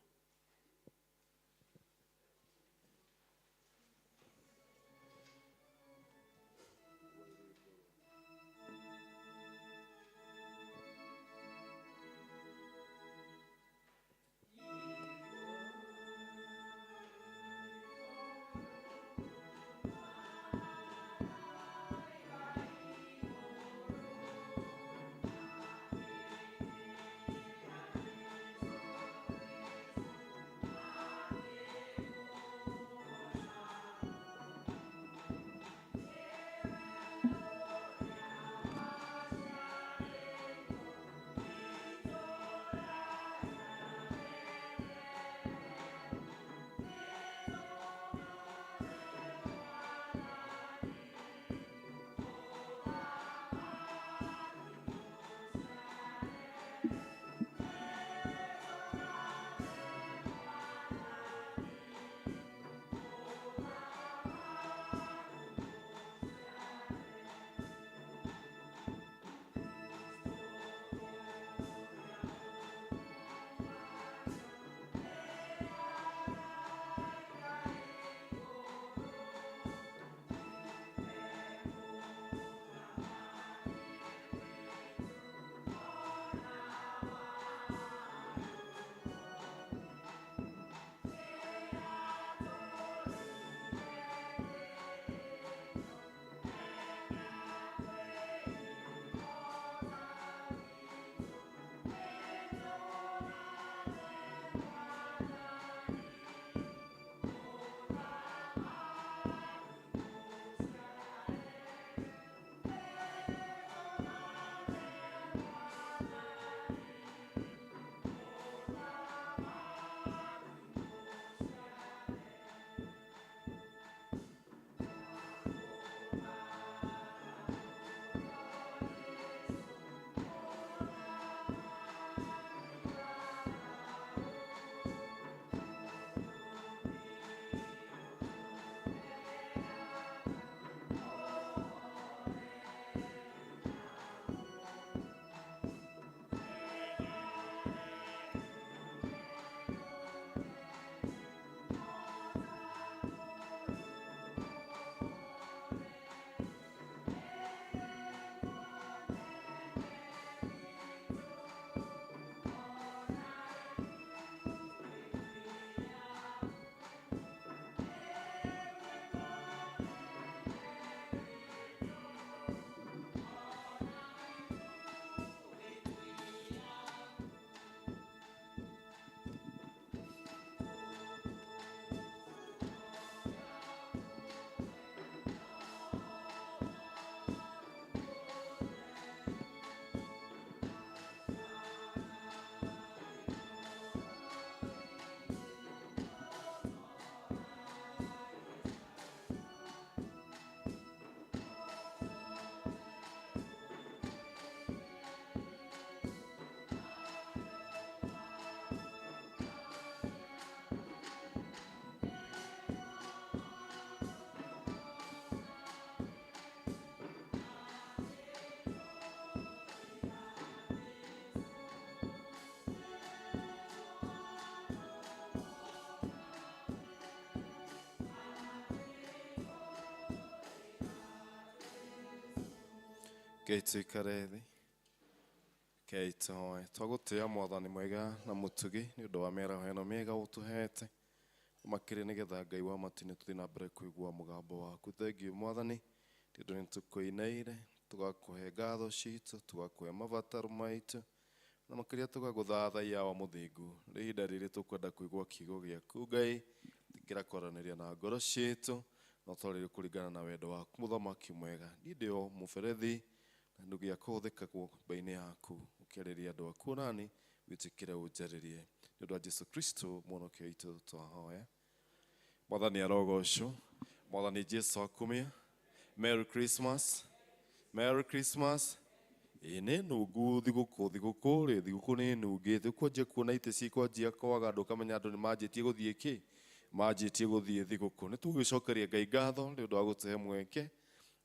Tuikare thĩ tũhoe. Twagũtĩĩa Mwathani mwega na mũtugi nĩ ũndũ wa mĩaraho ĩno mĩega ũtũhete makĩria nĩgetha Ngai wa matu nĩtũthiĩ na mbere kũigua mũgambo waku. Thengiũ Mwathani nĩ ũndũ nĩtũkũinĩire, tũgakũhe ngatho citũ, tũgakũhe mabataro maitũ na makĩria tũgagũthathaiya wa mũthingu. Nĩ ihinda rĩrĩ tũkwenda kũigua kiugo gĩaku Ngai, tũkĩra kwaranĩria na ngoro citũ na ũtwarĩre kũringana na wendo waku mũthamaki mwega. Niĩ ndĩ o mũberethi na ndugu ya kũhũthĩka nyũmba-inĩ yaku ũkĩarĩria andũ aku nani wĩtĩkĩre ũnjarĩrie nĩ ũndũ wa Jesu Kristo mwonokia witũ twahoya. Mwathani arogocwo, Mwathani Jesu akumia. Merry Christmas, Merry Christmas. Ine nungu thiguku ri thiguku ni nungite kwanjia kuona ite cikwanjia kwaga andu kamenya andu ni manjitie guthie ki manjitie guthie thiguku ni tugicokeria Ngai ngatho ni undu wa gutuhe mweke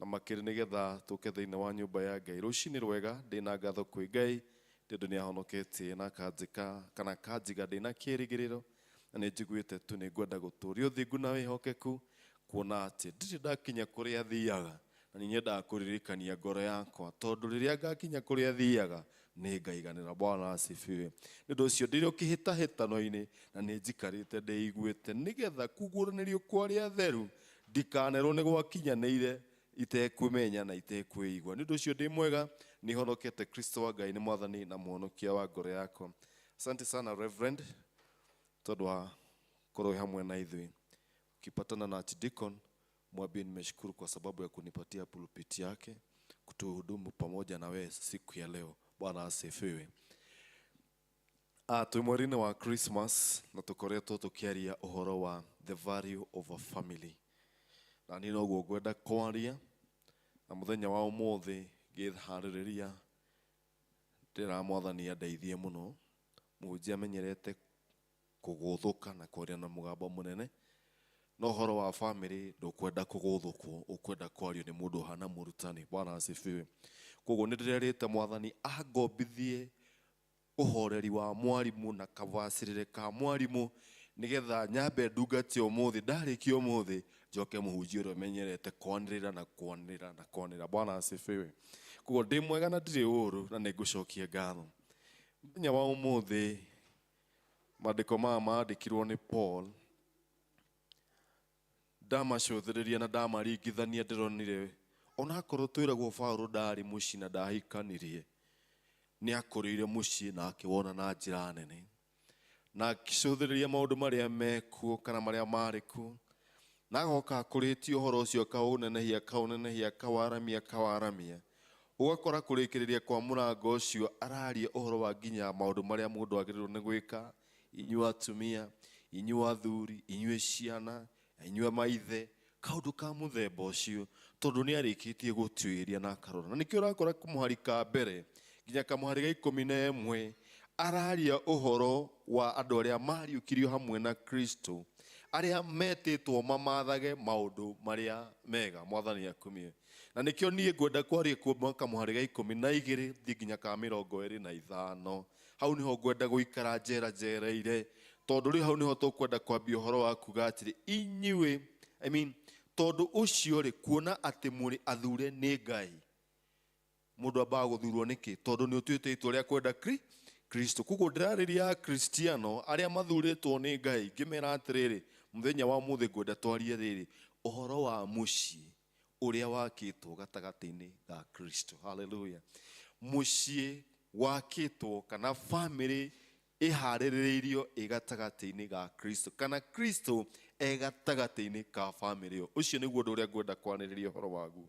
na makiri nigetha tuke thiini wa nyumba ya Ngai rucini rwega ndina ngatho kwi Ngai ndu ni ahonoketie na kanjika kana kanjiga ndina kirigiriro na ni njiguite tu ni ngwenda guturia uthingu na wihokeku kuona ati ndiri ndakinya kuria thiaga na ninyenda kuririkania ngoro yakwa tondu riria ngakinya kuria thiaga ni ngaiganira. Bwana asifiwe. Ndu ucio ndiri ukihitahitano-ini na ni njikarite ndeiguite nigetha kuguranirio kwa ria theru ndikanerwo ni gwakinyanire itekwimenya na itekwiigua. Ndu ucio ndi mwega ni honokete Kristo wa Ngai ni mwathani na muhonokia wa ngoro yakwa. Asante sana Reverend tondu wa korwo hamwe na ithui ukipatana na Archdeacon Mwambie nimeshukuru kwa sababu ya kunipatia pulpiti yake kutuhudumu pamoja na wewe siku ya leo. Bwana asifiwe. Twi mweri-ini wa Christmas na tukoretwo tukiaria uhoro wa the value of a family. Na ni noguo ngwenda kwaria na muthenya wa umuthi ngĩharĩrĩria ndĩra mwathani andeithie muno mũhunjia amenyerete kũgũthũka na kwaria na mũgambo mũnene. No horo wa family ndukwenda kuguthukwo ukwenda kwario ni mundu hana murutani. Bwana asifiwe. Koguo ni ndirerite mwathani angombithie uhoreri wa mwarimu na kavacirire ka mwarimu nigetha nyambe ndungati umuthi ndarikia umuthi njoke muhunjia uria menyerete kwanirira na kwanirira na kwanirira. Bwana asifiwe. Koguo ndi mwega na ndiri uru na ningucokia ngatho. Muthenya wa umuthi maandiko maya maandikirwo ni Paul ndamacuthĩrĩria na ndamaringithania ndironire onakorwo twĩragwo Paulo ndari muci na ndahikanirie ni akũrĩire muci na akĩwona na njĩra nene na akĩcuthĩrĩria maũndũ marĩa mekuo kana marĩa marĩ kuo na agoka akũrĩtie ũhoro ũcio akaũnenehia akawaramia ũgakora kũrĩkĩrĩria kwa mũrango ũcio araria ũhoro wa nginya maũndũ marĩa mũndũ agĩrĩirwo nĩ gwĩka, inyuĩ atumia, inyuĩ athuri, inyuĩ ciana, inyuĩ maithe, kaundu ka muthemba ucio tondu ni arikitie gutuiria na akarora. Na nikio urakora kumuhari ka mbere nginya kamuhari ga 11 araria uhoro wa andu aria mariukirio hamwe na Kristo aria metitwo mamathage maundu maria mega. Mwathani akumie. Na nikio nie ngwenda kwaria kuma kamuhari ga 12 thi nginya ka 25 hau niho ngwenda guikara njera-ire tondu ri hau niho tukwenda kwambia uhoro wa kuga atiri inyuĩ tondu ucio ri kuona ati muri athure ni Ngai mundu ambaga guthurwo niki tondu ni utuite itwa ria kwenda Kristo. Koguo ndirariria Kristiano aria mathuritwo ni Ngai ngimera atiriri muthenya wa muthi ngwenda twarie riri uhoro wa mucii uria wakitwo gatagati-ini ga Kristo. Hallelujah. Mucii wakitwo kana family iharĩrĩirio ĩgatagati-inĩ ga Kristo kana Kristo ĩgatagati-inĩ ka family ucio nĩguo ũndũ ũrĩa ngwenda kwanĩrĩria ũhoro waguo.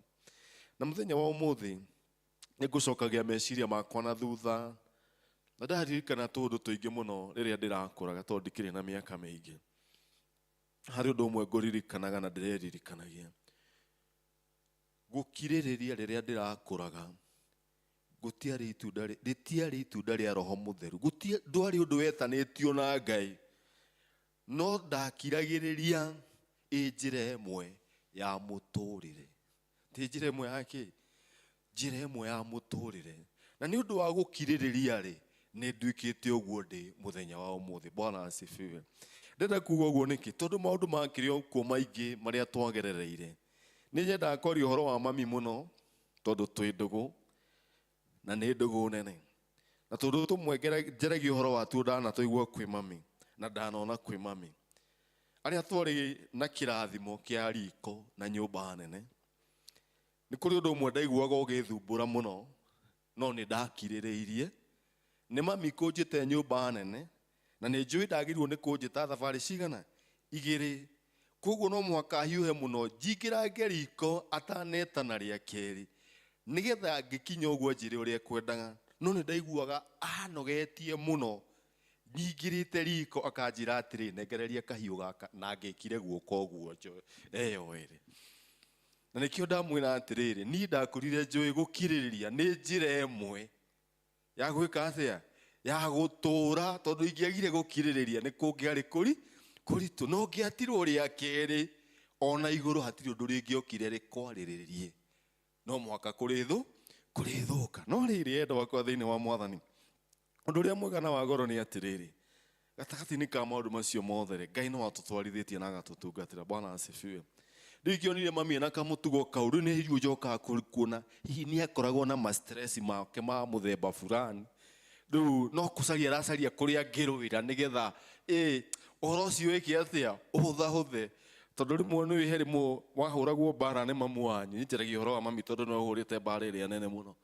Na mũthenya wa ũmũthĩ nĩngũcokagia meciria makwa na thutha na ndaririkana tũndũ tũingĩ mũno rĩrĩa ndĩrakũraga tondũ ndikĩrĩ na mĩaka mĩingĩ. Harĩ ũndũ ũmwe ngũririkanaga na ndĩreririkanagia gũkirĩrĩria rĩrĩa ndĩrakũraga gutiari itunda ria Roho Mutheru ndwari undu wetanitio na Ngai no ndakiragiriria njira imwe ya muturire ti njira imwe yake njira imwe ya muturire na ni undu wa gukiririria ri ni nduikite uguo ndi muthenya wa umuthi. Bwana asifiwe. Ndenda kuga uguo niki tondu maundu makirio kuo maingi maria twagerereire ni nyenda kwaria uhoro wa mami muno tondu twi ndugu na nĩ ndugu nene na tondu tumwe njeragia uhoro wa tu ndana tuigua kwi mami na ndanona kwi mami aria twari na kirathimo kia riko na nyumba nene. Ni kuri undu umwe ndaiguaga ugithumbura muno no ni ndakirĩrĩirie ni mami kunjite nyumba nene na ni njui ndagirwo ni kunjita thabari cigana 2. Koguo no mwaka hiuhe muno njingĩrange riko atanetana ria keri nigetha ngikinya uguo njire uria kwendaga no ni ndaiguaga anogetie muno nyingirite riko akanjira atiri nengereria kahiu gaka na ngikire guoko uguo eyo ere na nikio ndamwira atiriri ni ndakurire njui gukiririria ni njira imwe ya gwika atia ya gutura tondu ingiagire gukiririria ni kungiari kuritu no ngiatirwo ria keri ona iguru hatiri undu ringiokire rikwariririe no mwaka kurithuka no riri endo wakwa thiini wa Mwathani undu uria mwega na wa goro ni atiriri gatagati-ini ka maundu macio mothe Ngai no atutwarithitie na agatutungatira. Bwana asifiwe. Ndikionire mami na kamutugo kauru ni hirio joka kuona hihi ni akoragwo na ma stress make ma muthemba fulani riu no kucaria racaria kuria ngirwira nigetha uhoro ucio wiki atia uthahuthe tondu rimwe ni wiherimu wahuragwo bara ni mamu wanyu njiragia uhoro wa mami tondu no uhurite bara iria nene muno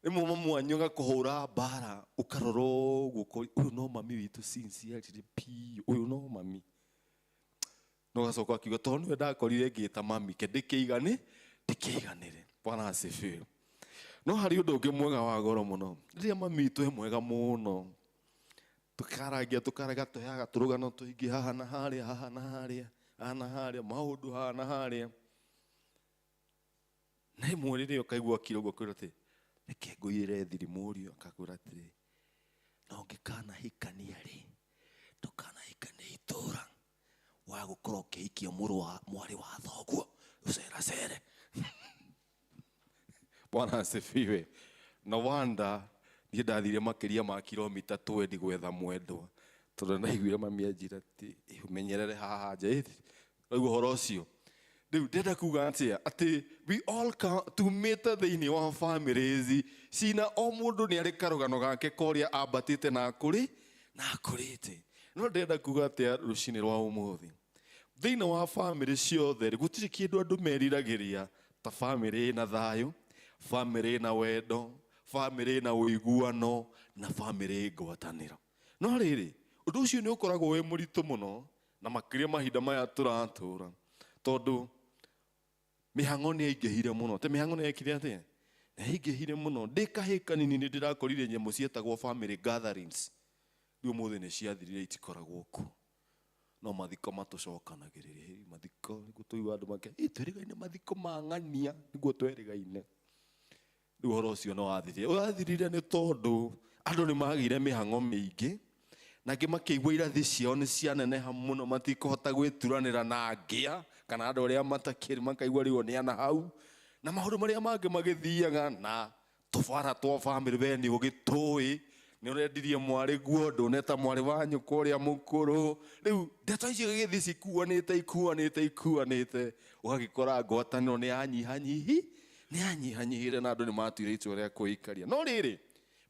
rimwe mamu wanyu gakuhura bara ukaroro guko uyu no mami witu sincerely pi uyu no mami no gacoka akiuga tondu niwe ndakorire ngita mami ke ndikiiganire. Bwana asifiwe. No hari undu ungi mwega wa goro muno riria mami witu e mwega muno tukaragia tukaraga tuyaga turugano tuingi haha na haria maundu haha na haria na imwe riria ukaigua kirogo kwira ati reke nguire thiri murio akakwira atiri no ngikana hikania ri tukanahikania itura wa gukorwo ukihikia mwari wa thoguo uceracere. Bwana asifiwe. No wanda ni ndathire makiria ma kilomita 20 gwetha mwendwa tondu naiguire mami anjira ati umenyerere haha nja riu uhoro ucio riu ndenda kuga ati we all come to meet thiini wa families cina o mundu ni ari karugano gake koria ambatite na akurite no ndenda kuga ati rucini rwa umuthi thiini wa family ciothe gutiri kindu andu meriragiria ta family na thayu, family na wendo, family na uiguano na family ngwataniro. No riri undu ucio ni ukoragwo we muritu muno na makiria mahinda maya turatura tondu mihango ni ingihire muno te mihango ni ekire atia na ingihire muno ndikahika nini ni ndirakorire nyemu cietagwo family gatherings riu muthi ni ciathirire itikoragwo ku no mathiko matucokanagiriria mathiko gutuigwa andu make twirigaine mathiko mang'ania niguo twerigaine riu horo ucio no wathirire ni tondu andu ni magire mihango mingi na ngi makigwa irathi ciao ni cianeneha muno matikohota gwituranira na ngia kana andu aria matakiri makaigwa riu ni ana hau na maundu maria mangi magithiaga na tubara twa family beni ugitui ni urendirie mwari guo nduneta mwari wanyu kuria mukuru riu ndeto icio githi ikuanite ugagikora ngwataniro ni anyihanyihire na andu ni matuire itua ria kuikaria. No riri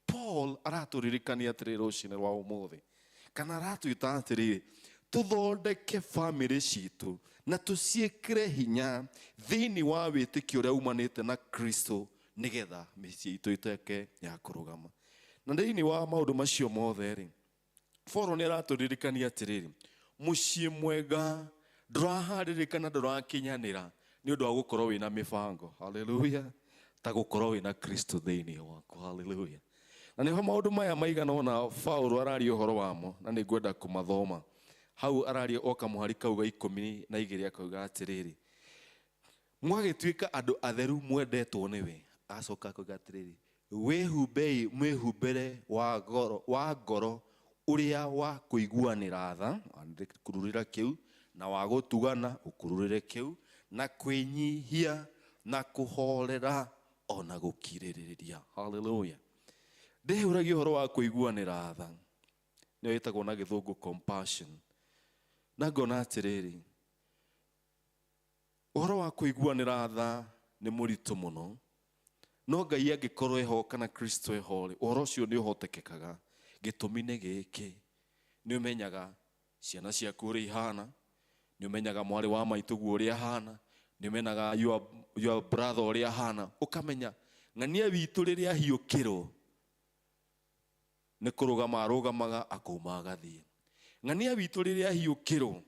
Paul araturirikania atiri rucini rwa umuthi kana aratuita atiri tuthondeke family citu na tuciikire hinya thiini wa witikio uria umanite na Kristo nigetha micii itu iteke ya kurugama. Na thiini wa maundu macio mothe ri Paulo ni araturirikania atiri mucii mwega nduraharirikana ndurakinyanira ni undu wa gukorwo wina mibango. Hallelujah. Ta gukorwo wina Kristo thiini waku. Hallelujah. Na niho maundu maya maigana ona Paulo araria uhoro wamo na ni ngwenda kumathoma. Hau araria oka muhari kauga 12 akauga atiriri mwagituika andu atheru mwendetwo niwe acoka kuga atiriri mwihumbere wa ngoro uria wa kuiguanira tha kururira kiu na wa gutugana ukururire kiu na kwinyihia na kuhorera ona gukiririria. Hallelujah. Ndehuragia uhoro wa kuiguanira tha ni witagwo na githungu compassion na ngona atiriri uhoro wa kuiguanira tha ni muritu muno no Ngai angikorwo eho kana Kristo eho uhoro ucio ni uhotekekaga gitumi ni giki ni umenyaga ciana ciaku uri ihana ni umenyaga mwari wa maitugu uri ahana ni umenyaga your brother uri ahana ukamenya ng'ania witu riria hiukiro ni kurugama arugamaga akuma agathie ng'ania witu riria hiukiro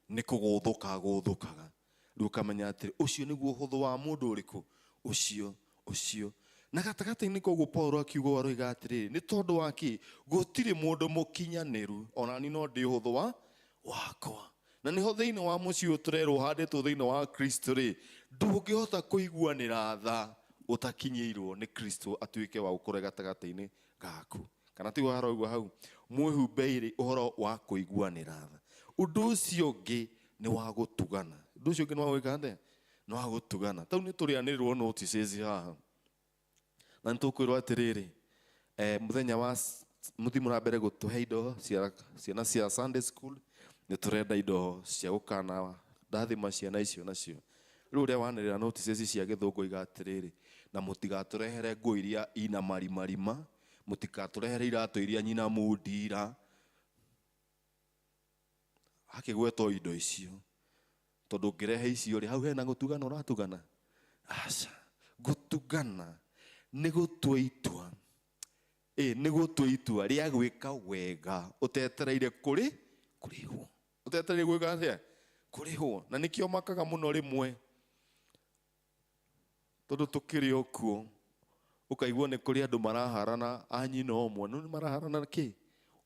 ni kuguthukaga riu kamenya atiri ucio niguo huthu wa mundu uriku ucio na gatagati-ini koguo Paulo akiuga waroiga atiri ni tondu waki gutiri mundu mukinyaniru ona ni no ndi huthu wakwa na niho thiini wa muciĩ ũturerwo handĩtwo thĩinĩ wa Kristo rĩ, ndũngĩhota kũiguanĩra tha ũtakinyĩirwo nĩ Kristo atuĩke wa gũkũra gatagatĩ-inĩ gaku. Kana ti wara ũguo hau, mwĩhumbeire ũhoro wa kũiguanĩra tha. Ũndũ ũcio ũngĩ nĩ wa gũtugana. Ũndũ ũcio ũngĩ nĩ wa gwĩka atĩa? Nĩ wa gũtugana. Tau nĩ tũrĩanĩrĩrwo notices haha, na nĩ tũkwĩrwo atĩrĩrĩ, mũthenya wa mũthi mũrambere gũtũhe indo ciana cia Sunday school, nĩ tũrenda indo cia gũkana ndathima ciana icio nacio. Rĩu ũrĩa wanĩrĩra notices cia Gĩthũngũ iga atĩrĩrĩ, na mũtigatũrehere nguo iria ina marimarima, mũtigatũrehere iratũ iria nyina mundira. Akĩgweta indo icio, tondũ ngĩrehe icio rĩ, hau hena gũtugana ũratugana? Aca, gũtugana nĩ gũtua itua. Nĩ gũtua itua rĩa gwĩka wega ũtetereire kũrĩhwo. Ũtetereire gwĩka atĩa? Kũrĩhwo. Na nĩkĩo makaga mũno rĩmwe, tondũ tũkĩrĩ o kuo ũkaigua nĩ kũrĩ andũ maraharana a nyina ũmwe. Nĩ maraharana kĩ?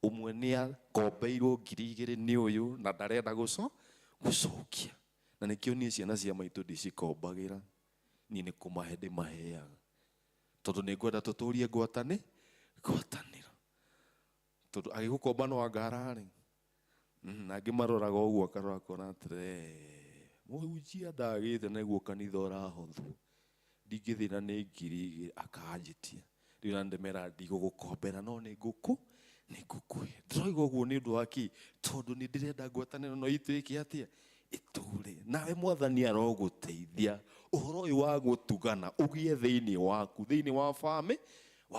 Ũmwe nĩ akombeirwo 2,000 nĩ ũyũ na ndarenda gũcokia. Na nĩkĩo niĩ ciana cia maitũ ndicikombagĩra, niĩ nĩ kũmahe ndĩmaheaga, tondũ nĩ ngwenda tũtũrie ngwatanĩro. Tondũ agĩgũkomba no angara rĩ, na angĩ maroraga ũguo akarora akona atĩrĩ, mũhunjia ndagĩte na iguo kanitha ũrahothwo, ndingĩthĩna nĩ 2,000 akanjĩtia. Rĩu na ndĩmera ndigũgũkombera no nĩ ngũkũhe. Ndĩroiga ũguo nĩ ũndũ wa kĩ? Tondũ nĩ ndĩrenda ngwatanĩro no ituĩke atĩa? Itũre. Nawe Mwathani arogũteithia ũhoro ũyũ wa gũtugana ũgĩe thĩinĩ waku, thĩinĩ wa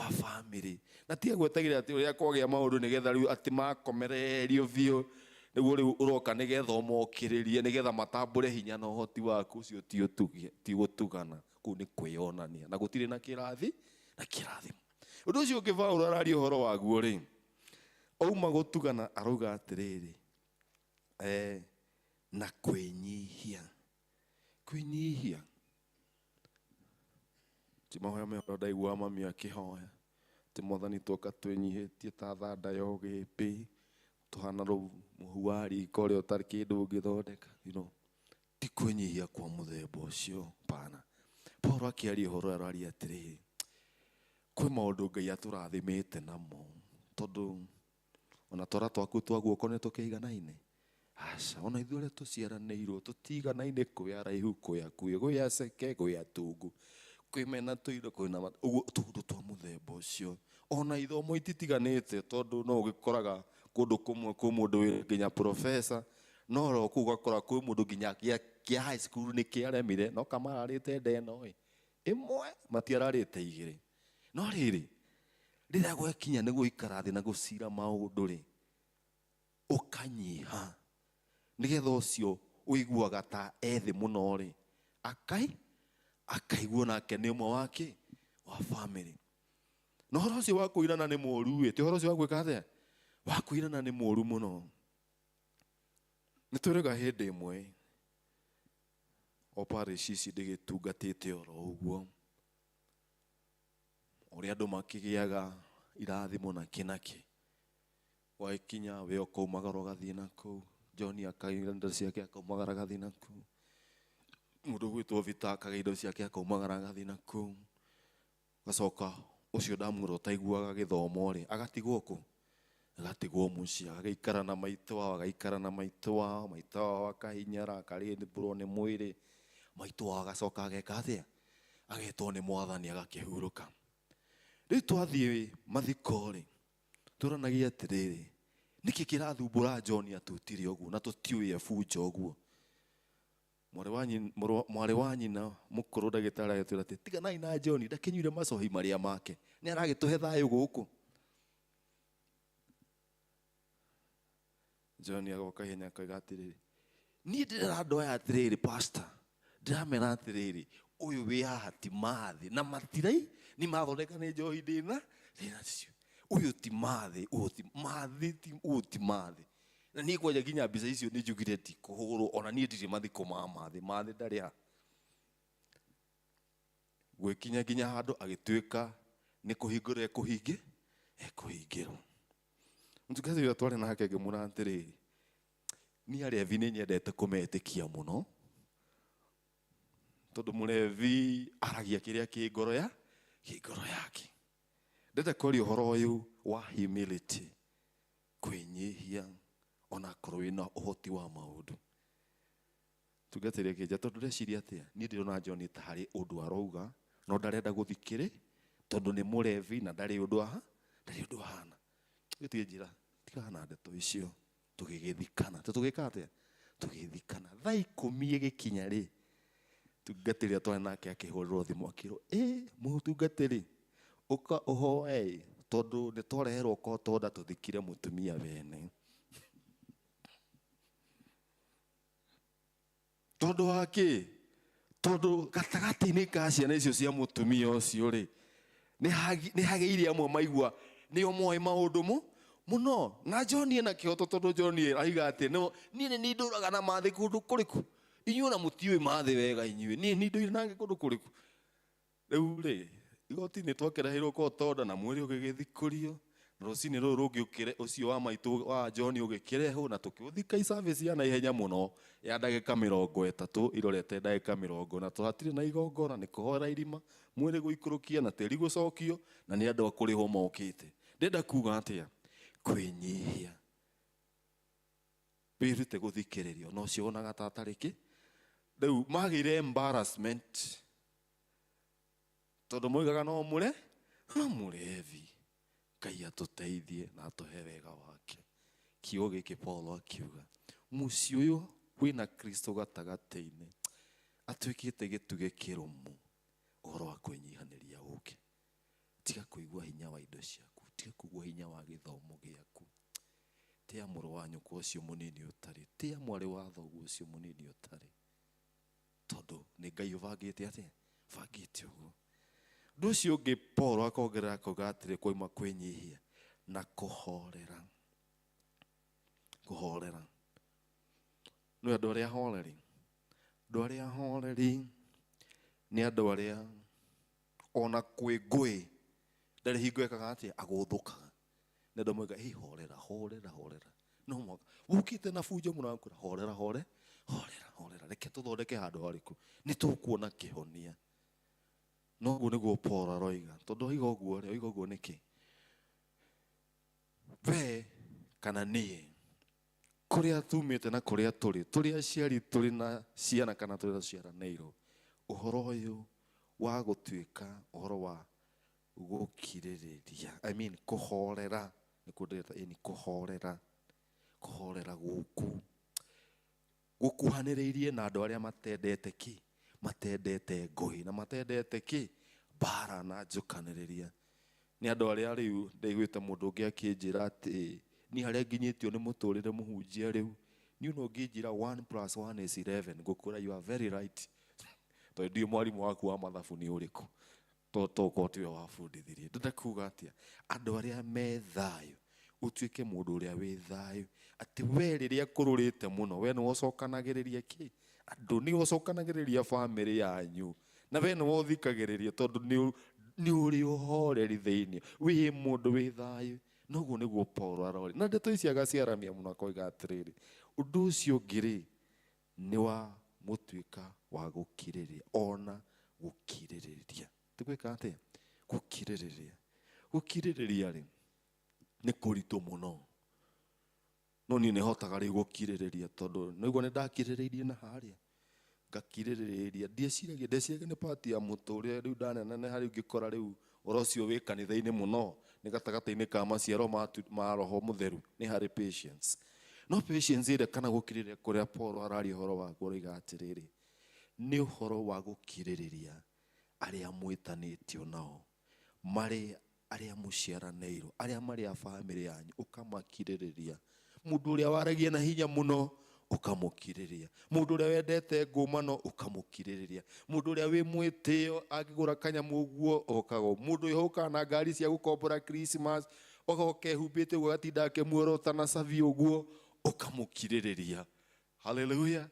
bamĩrĩ. Na tiga gwetagĩrĩra atĩ ũrĩa kwagĩa maũndũ nĩgetha rĩu atĩ makomererio biũ, nĩguo rĩu ũroka nĩgetha ũmokĩrĩrie, nĩgetha matambũre hinya na ũhoti waku. Ũcio ti gũtugana, kũu nĩ kwĩonania, na gũtirĩ na kĩrathimo. Ũndũ ũcio ũngĩ Paũlũ araria ũhoro waguo rĩ, ouma gũtugana arauga atĩrĩrĩ, na kwĩnyihia. Ti mahoya mehoro ndaigua mami akĩhoya atĩ Mwathani twoka twĩnyihĩtie ta thanda ya ũgĩmbĩ, tũhana mũhu wa riko ũrĩa ũtarĩ kĩndũ ũngĩthondeka. Ti kwĩnyihia kwa mũthemba ũcio, pana. Paũlũ akĩaria ũhoro araria atĩrĩrĩ, kwĩ maũndũ Ngai atũrathimĩte namo, tondũ ona twara twaku twa guoko nĩ tũkĩiganaine. Aca, ona ithuĩ ũrĩa tũciaranĩirwo tũtiganaine, kwĩ araihu, kwĩ akuhĩ, kwĩ aceke, kwĩ atungu, kwĩ mena tũindo, kwĩna ũguo tũndũ twa mũthemba ũcio. Ona ithomo ititiganĩte, tondũ no ũgĩkoraga kũndũ kũmwe kwĩ mũndũ wĩ nginya professor, no ro kũu ũgakora kwĩ mũndũ nginya kĩa high school nĩ kĩaremire, no kamararĩte ndeno ĩmwe matiararĩte 2. No rĩrĩ, rĩrĩa gwekinya nĩ gũikara thĩ na gũcira maũndũ rĩ, ũkanyiha, nĩgetha ũcio ũiguaga ta ethĩ mũno rĩ, akaiguo nake nĩ ũmwe wake wa bamĩrĩ. Na ũhoro ũcio wa kũirana nĩ mũũru, ti ũhoro ũcio wa gwĩka atĩa? Wa kũirana nĩ mũũru mũno. Nĩ twĩrĩga hĩndĩ ĩmwe o parish ici ndĩgĩtungatĩte oro ũguo, ũrĩa andũ makĩgĩaga irathimo na kĩnakĩ. Wakinya we ũkaumagara ũgathiĩ na kũu, John akaigĩra indo ciake akaumagara agathiĩ na kũu, mũndũ gwĩtwo Vita akagĩa indo ciake akaumagara agathiĩ na kũu. Gacoka ũcio ndamwĩra ũtaiguaga gĩthomo rĩ, agatigwo kũ? Agatigwo mũciĩ, agagĩikara na maitũ wao, agaikara na maitũ wao, maitũ wao akahinyara, akarĩmbũrwo nĩ mwĩrĩ, maitũ wao agacoka ageka atĩa? Agetwo nĩ Mwathani agakĩhurũka. Rĩu twathiĩ mathiko rĩ, tũranagia atĩrĩrĩ, nĩkĩ kĩrathumbũra John atutire ũguo na tũtiũĩ ebunja ũguo? Mwarĩ wa nyina mũkũrũ ndagĩtarĩ agĩtwĩra atĩ tiganai na John, ndakĩnyuire macohi marĩa make, nĩ aragĩtũhe thayũ gũkũ. John agoka hinya akoiga atĩrĩrĩ, niĩ ndĩrandoya atĩrĩrĩ pastor, ndĩramera atĩrĩrĩ, ũyũ wĩ haha ti mathĩ na matirai nĩ mathondeka nĩ njohi ndĩna cio. Ũyũ ti mathĩ, ũyũ ti mathĩ. Na niĩ kwanja nginya mbica icio nĩ njugire ti kũhũrwo, ona niĩ ndirĩ mathiko ma mathĩ ndarĩ ha. Gwĩkinya nginya handũ agĩtuĩka nĩ kũhingũra ekũhingĩrwo. Mũtungatĩri ũrĩa twarĩ nake ngĩmwĩra atĩrĩrĩ, ni arevi nĩ nyendete kũmetĩkia mũno, tondũ mũrevi aragia kĩrĩa kĩ ngoro yake. Ndĩrenda kwaria ũhoro ũyũ wa humility, kwĩnyihia ona korwo wĩna ũhoti wa maũndũ. Tungatĩre kĩnja tondũ ndĩreciria atĩa, niĩ ndĩrona John ta harĩ ũndũ arauga no ndarenda gũthikĩrĩ tondũ nĩ mũrevi na ndarĩ ũndũ ahana. Gĩtige njĩra tikahana ndeto icio tũgĩgĩthikana. Tũgĩka atĩa? Tũgĩthikana. Thaa 10 ĩgĩkinya rĩ, tungatĩrĩ twana nake akĩhũrĩrwo thimũ akĩrwo mũtungatĩrĩ ũka ũhoe tondũ nĩ twareherwo ko tonda tũthikire mũtumia wene. Tondũ wake tondũ gatagatĩ-inĩ ka ciana icio cia mũtumia ũcio rĩ, nĩ hagĩire amwe maigua nĩo moĩ maũndũ mũno. Na John ena kĩhoto tondũ John aiga atĩ niĩ nĩ ndũraga na mathĩ kũndũ kũrĩkũ, inyuĩ na mũtiũĩ mathĩ wega inyuĩ, niĩ nĩ ndũire nange kũndũ kũrĩkũ. Rĩu rĩ, igoti-inĩ twakĩrehirwo ko tonda na mwĩrĩ ũgĩgĩthikũrio, na rũcinĩ rũrũ rũngĩ ũkĩre ũcio wa maitũ wa John ũgĩkĩrehwo na tũkĩũthika service ya naihenya mũno ya ndagĩka 30 irorete ndagĩka 40, na tũhatirĩ na igongona, nĩ kũhoera irima, mwĩrĩ gũikũrũkia na tĩri gũcokio, na nĩ andũ akũrĩhwo mokĩte. Ndenda kuga atĩa? Kwĩnyihia, wĩrute gũthikĩrĩrio, no cio wonaga ta tarĩkĩ. Rĩu magĩire embarrassment tondũ moigaga no mũrevi. Ngai atũteithie na atũhe wega wake. Kiugo gĩkĩ Paulo akiuga mũciĩ ũyũ wĩna Kristo gatagatĩ-inĩ atuĩkĩte gĩtugĩ kĩrũmu, ũhoro wa kwĩnyihanĩria ũke. Tiga kũigua hinya wa indo ciaku, tiga kũigua hinya wa gĩthomo gĩaku. Tĩa mũrũ wa nyũkwa ũcio mũnini ũtarĩ, tĩa mwarĩ wa thoguo ũcio mũnini ũtarĩ, tondũ nĩ Ngai ũbangĩte atĩa? Bangĩte ũguo. Ũndũ ũcio ũngĩ Paulo akongerera akauga atĩrĩ kwauma kwĩnyihia na kũhorera. Kũhorera. Nĩ andũ arĩa horeri. Andũ arĩa horeri nĩ andũ arĩa ona kwĩ ngũĩ ndarĩ hingo ekaga atĩa? Agũthũkaga. Nĩ andũ moiga horera. No mwaka ũkĩte na bunjo mũrakwĩra horera. Reke tũthondeke handũ harĩkũ, nĩ tũkuona kĩhonia. No guo nĩguo Paulo aroiga, tondũ oiga ũguo nĩkĩ? We kana niĩ kũrĩa tumĩte na kũrĩa tũrĩ aciari tũrĩ na ciana kana tũrĩ na ciaranĩirwo, ũhoro ũyũ wa gũtuĩka ũhoro wa gũkirĩrĩria, I mean kũhorera, kũhorera gũkuhanĩrĩirie na andũ arĩa matendete matendete ngũĩ na matendete bara na njũkanĩrĩria. Nĩ andũ arĩa rĩu ndaiguĩte mũndũ ũngĩ akĩnjĩra atĩ niĩ harĩa nginyĩtio nĩ mũtũrĩre mũhunjia rĩu, niĩ no ngĩnjĩra 1+1 is 11, ngũkũra you are very right. Tondũ ndiũ mwarimũ waku wa mathabu nĩ ũrĩkũ, tokorwo tiwe wabundithirie. Ndenda kuga atĩa? Andũ arĩa me thayũ, ũtuĩke mũndũ ũrĩa wĩ thayũ, atĩ we rĩrĩa kũrũrĩte mũno we nĩ wocokanagĩrĩria andũ, nĩ wocokanagĩrĩria bamĩrĩ yanyu, na we nĩ wothikagĩrĩria tondũ nĩ ũrĩ ũhoreri thĩinĩ, wĩ mũndũ wĩ thayũ. Noguo nĩguo Paulo arori, na ndeto ici agaciaramia mũno akoiga atĩrĩrĩ, ũndũ ũcio ũngĩ nĩ wa mũtuĩka wa gũkirĩrĩria, ona gũkirĩrĩria. Tũgwĩka atĩa? Gũkirĩrĩria rĩ nĩ kũritũ mũno, no niĩ nĩ hotaga rĩu gũkirĩrĩria tondũ nĩguo nĩ ndakirĩrĩirie na harĩa ngakirĩrĩria. Ndeciragia nĩ pati ya mũtũrĩre rĩu ndaneneha rĩu ngĩkora rĩu ũhoro ũcio wĩ kanitha-inĩ mũno nĩ gatagatĩ-inĩ ka maciaro ma Roho Mũtheru nĩ harĩ patience. No patience ĩrĩa kana gũkirĩrĩria kũrĩa Paulo araria ũhoro waguo oiga atĩrĩrĩ, nĩ ũhoro wa gũkirĩrĩria arĩa mwĩtanĩtio nao, marĩ arĩa mũciaranĩirwo, arĩa marĩ a bamĩrĩ yanyu, ũkamakirĩrĩria. Mũndũ ũrĩa waragia na hinya mũno ũkamũkirĩrĩria, mũndũ ũrĩa wendete ngũmano ũkamũkirĩrĩria, mũndũ ũrĩa wĩ mwĩtĩo angĩgũra kanyamũ ũguo okago, mũndũ ũyũ ũkaga na ngari cia gũkombora Christmas ogoka ehumbĩte ũguo agatinda akĩmuorota na cabi ũguo ũkamũkirĩrĩria. Haleluya,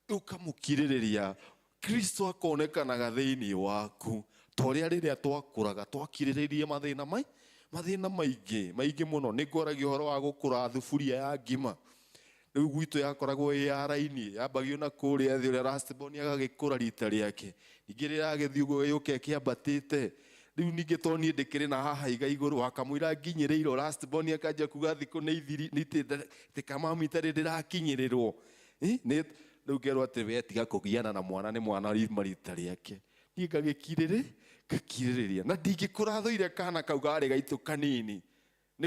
ũkamũkirĩrĩria. Kristo akonekanaga thĩinĩ waku, torĩa rĩrĩa twakũraga twakirĩrĩirie mathĩna maingĩ mũno. Nĩ ngwaragia ũhoro wa gũkũra thuburia ya ngima, riu gwitũ yakoragwo ya raini yambagio na kũrĩa thĩ ũrĩa lastborn agagĩkũra rita rĩake ningĩ rĩragĩthiĩ ũguo gĩũke kĩambatĩte riu ningĩ to niĩ ndĩkĩrĩ na haha iga igũrũ wakamũira nginyĩrĩirwo lastborn akanjia kuga thikũ nĩ ithiri nĩ kamami itarĩ ndĩrakinyĩrĩrwo rĩu ngerwo atĩ we tiga kũgiana na mwana nĩ mwana riuma rita rĩake niĩ ngagĩkirĩrĩria na ndingĩkũrathũire kana kau garĩ gaitũ kanini nĩ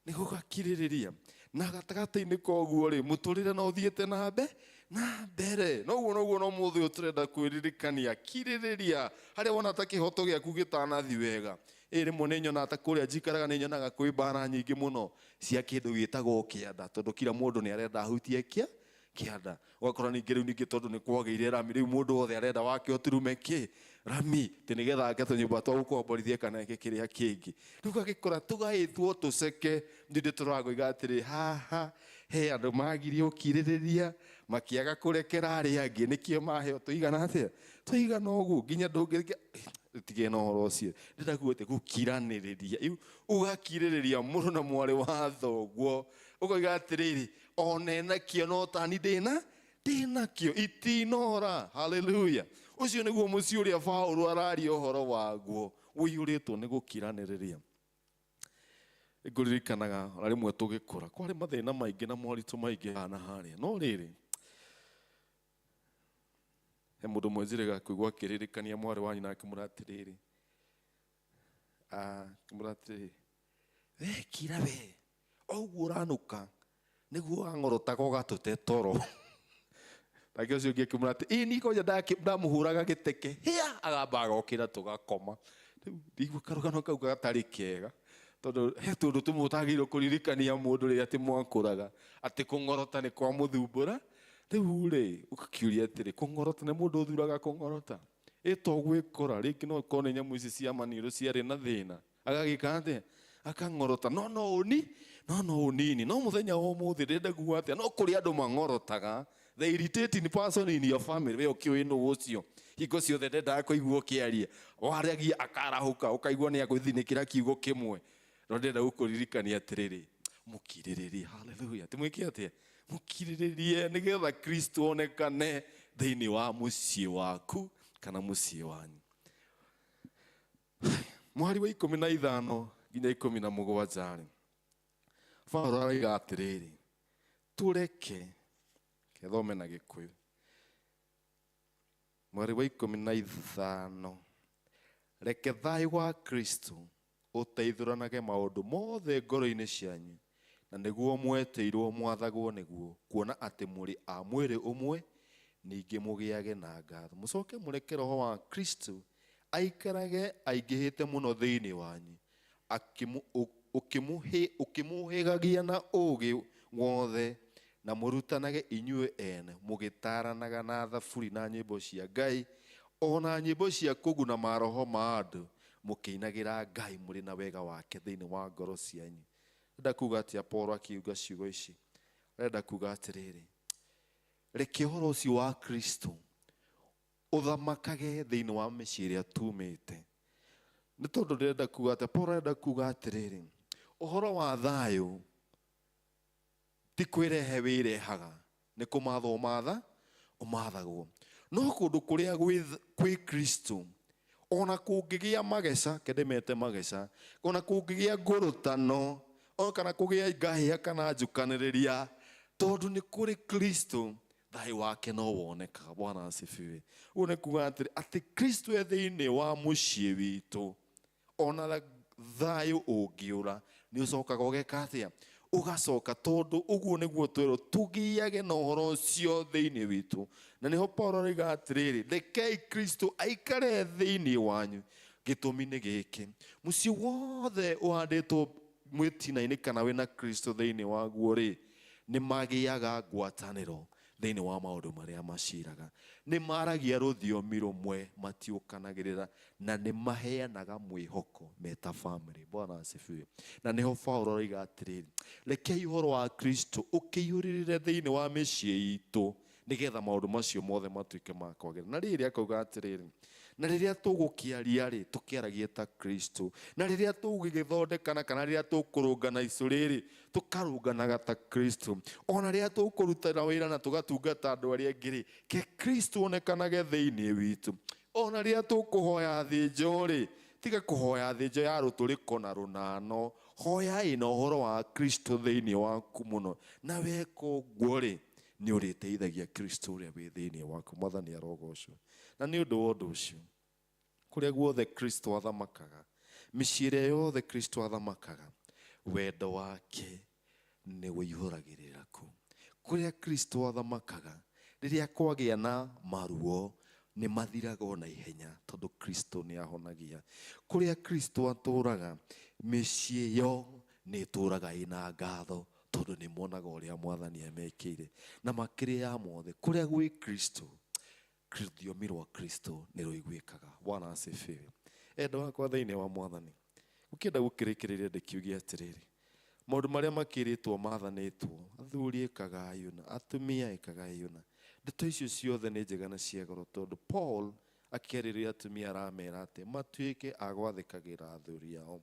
gũgakirĩrĩria na gatagatĩ-inĩ koguo rĩ mũtũrĩre no ũthiĩte na mbere noguo no mũthĩ ũtũrenda kwĩririkania kirĩrĩria harĩa wona ta kĩhoto gĩaku gĩtanathi wega rĩmwe nĩ nyonaga ta kũrĩa njikaraga nĩ nyonaga kwĩ mbara nyingĩ mũno cia kĩndũ gĩtagwo kĩanda tondũ kila mũndũ nĩ arenda ahutie kĩanda ũgakora ningĩ rĩu ningĩ tondũ nĩ kwagĩire rami rĩu mũndũ wothe arenda wake ũturume rami tĩ nĩgetha ake tũnyũmba twa gũkomborithia kana eke kĩrĩa kĩngĩ rĩu gagĩkora tũgaĩtwo tũceke ndĩ tũragũiga atĩrĩ haha he andũ magirie ũkirĩrĩria makĩaga kũrekera arĩa angĩ nĩkĩo maheo tũigana atĩa tũigana ũguo nginya ndũngĩrĩkia tige na ũhoro ũcio ndĩrenda kuuga atĩ gũkiranĩrĩria ũgakirĩrĩria mũrũ na mwarĩ wa thoguo ũkoiga atĩrĩrĩ ona enakĩo no tani ndĩnakĩo itinora haleluya ũcio nĩguo mũciĩ ũrĩa Paũlũ araria ũhoro waguo ũiyũrĩtwo nĩ gũkiranĩrĩria ngũririkanaga ona rĩmwe tũgĩkũra kwarĩ mathĩna maingĩ na moritũ maingĩ hana harĩa no rĩrĩ he mũndũ mwenzire akĩigua akĩririkania mwarĩ wa nyina akĩmwĩra atĩrĩrĩ wekira we ũguo ũranũka nĩguo wang'orotaga ũgatũte toro nake ũcio ũngĩ akĩmwĩra atĩ niko ndamũhũraga gĩteke hĩa agamba agokĩra tũgakoma rĩu ndigua karũgano kau gatarĩ kega tondũ he tũndũ tũmwe ũtagĩrĩirwo kũririkania mũndũ rĩrĩa atĩ mwakũraga atĩ kũng'orota nĩ kwa mũthumbũra rĩu rĩ ũkakiuria atĩrĩ kũng'orota nĩ mũndũ ũthuraga kũng'orota to gwĩkora rĩngĩ no gũkorwo nĩ nyamũ ici cia maniũrũ ciarĩ na thĩna agagĩka atĩa akang'orota no ũnini no mũthenya wa ũmũthĩ ndĩrenda kuuga atĩa no kũrĩ andũ mang'orotaga the irritating person in your family we ũkĩũĩ nũũ ũcio hingo ciothe ndendaga kũigua ũkĩaria waragia akarahũka ũkaigua nĩ agũthinĩkĩra kiugo kĩmwe no ndĩrenda gũkũririkania atĩrĩrĩ mũkirĩrĩrie haleluya tĩmwĩke atĩa mũkirĩrĩrie nĩgetha Kristo onekane thĩinĩ wa mũciĩ waku kana mũciĩ wanyu mweri wa 15 nginya 17 rĩ Paũlũ arauga atĩrĩrĩ tũreke kethome na Gĩkũyũ mweri wa 15 reke thayũ wa Kristo ũteithũranage maũndũ mothe ngoro-inĩ cianyu na nĩguo mweteirwo mwathagwo nĩguo kuona atĩ mũrĩ a mwĩrĩ ũmwe ningĩ mũgĩage na ngatho mũcoke mũreke roho wa Kristo aikarage aingĩhĩte mũno thĩinĩ wanyu ũkĩmũhĩgagia na ũũgĩ wothe na mũrutanage inyuĩ ene mũgĩtaranaga na thaburi na nyĩmbo cia Ngai ona nyĩmbo cia kũguna maroho ma andũ mũkĩinagĩra Ngai mũrĩ na wega wake thĩinĩ wa ngoro cianyu ndenda kuuga atĩ Paũlũ akiuga ciugo ici ndenda kuuga atĩrĩrĩ reke ũhoro ũcio wa Kristo ũthamakage thĩinĩ wa mĩciĩ ĩrĩa tumĩte nĩ tondũ ndĩrenda kuuga atĩ Paũlũ arenda kuuga atĩrĩrĩ ũhoro wa thayũ ti kwĩrehe wĩrehaga nĩ kũmatha ũmathagwo no kũndũ kũrĩa kwĩ Kristo ona kũngĩgĩa mageca kendemete mageca ona kũngĩgĩa ngũrũtano ona kana kũgĩa ngahĩa kana njukanĩrĩria tondũ nĩ kũrĩ Kristo thayũ wake no wonekaga Bwana asifiwe ũguo nĩ kuuga atĩ Kristo e thĩinĩ wa mũciĩ witũ ona thayũ ũngĩũra nĩ ũcokaga ũgeka atĩa ũgacoka tondũ ũguo nĩguo twĩrwo tũgiage na ũhoro ũcio thĩinĩ witũ na nĩho Paũlũ arauga atĩrĩrĩ rekei Kristo aikare thĩinĩ wanyu gĩtũmi nĩ gĩkĩ mũciĩ wothe ũhandĩtwo mwĩtina-inĩ kana wĩna Kristo thĩinĩ waguo rĩ nĩ magĩaga ngwatanĩro thĩinĩ wa maũndũ marĩa maciraga nĩ maragia rũthiomi rũmwe matiũkanagĩrĩra na nĩ maheanaga mwĩhoko meta family Bwana asifiwe na nĩho Paũlũ arauga atĩrĩrĩ rekei ũhoro wa Kristo ũkĩiyũrĩrĩre thĩinĩ wa mĩciĩ itũ nigetha maundu macio mothe matuike ma kwagĩra. Na rĩrĩ akauga atĩrĩrĩ, na rĩrĩa tũgũkĩaria rĩ tũkĩaragie ta Kristo, na rĩrĩa tũgĩgĩthondekana kana rĩrĩa tũkũrũngana icu rĩrĩ tũkarũnganaga ta Kristo, ona rĩrĩa tũkũrutana wĩra na tũgatungata andũ arĩa angĩ rĩ ke Kristo onekanage thĩinĩ witũ, ona rĩrĩa tũkũhoya thĩnjo rĩ tiga kũhoya thĩnjo ya rũtũrĩko na rũnano, hoya ĩna ũhoro wa Kristo thĩinĩ waku mũno, na weka ũguo rĩ nĩ ũrĩteithagia Kristo ũrĩa wĩ thĩinĩ waku. Mwathani arogocwo. Na nĩ ũndũ wa ũndũ ũcio kũrĩa guothe Kristo athamakaga, mĩciĩ ĩrĩa yothe Kristo athamakaga, wendo wake nĩ wĩihũragĩrĩra kuo. Kũrĩa Kristo athamakaga, rĩrĩa kwagĩa na maruo nĩ mathiraga na ihenya tondũ Kristo nĩ ahonagia. Kũrĩa Kristo atũraga, mĩciĩ yo nĩ ĩtũraga ĩna ngatho tondũ nĩ monaga ũrĩa Mwathani amekĩire. Na makĩria ya mothe, kũrĩa gwĩ Kristo, rũthiomi rwa Kristo nĩ rũiguĩkaga. Bwana asifiwe. Endwa wakwa thĩinĩ wa Mwathani, ũkĩenda gũkĩrĩkĩrĩria ndĩkiuge atĩrĩrĩ, maũndũ marĩa makĩrĩtwo mathanĩtwo, athuri ĩkaga yuna, atumia ĩkaga yuna, ndeto icio ciothe nĩ njega na cia goro tondũ Paul akĩarĩria atumia aramera atĩ matuĩke a gwathĩkagĩra athuri ao,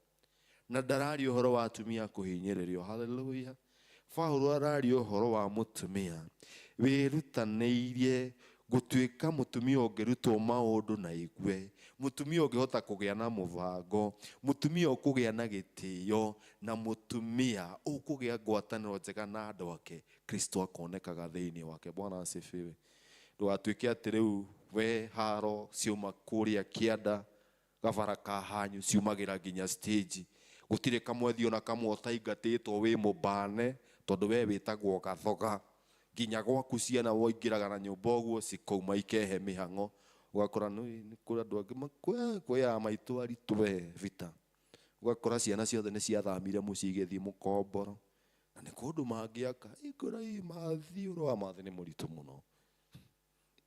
na ndararia ũhoro wa atumia kũhinyĩrĩrio. Hallelujah. Paulo araria ũhoro wa mũtumia wĩrutanĩirie gũtuĩka mũtumia ũngĩrutwo maũndũ na igue, mũtumia ũngĩhota kũgĩa na mũbango, mũtumia ũkũgĩa na gĩtĩo, na mũtumia ũkũgĩa ngwatanĩro njega na andũ ake, Kristo akonekaga thĩinĩ wake. Bwana asifiwe. Ndũgatuĩke atĩ rĩu we haro ciuma kũrĩa kĩanda gabara ka hanyu ciumagĩra nginya stage, gũtirĩ kamwethi ona kamwe ũtaingatĩtwo wĩ mũbane tondũ we wĩtagwo gathoga, nginya gwaku ciana woingĩraga na nyũmba ũguo cikauma ikehe mĩhang'o, ũgakora nĩ kũrĩ andũ angĩ kwĩya maitũ aritũ we vita, ũgakora ciana ciothe nĩ ciathamire mũciĩ igĩthiĩ mũkomboro, na nĩ kũndũ mangĩaka ikũra mathi. Ũhoro wa mathi nĩ mũritũ mũno,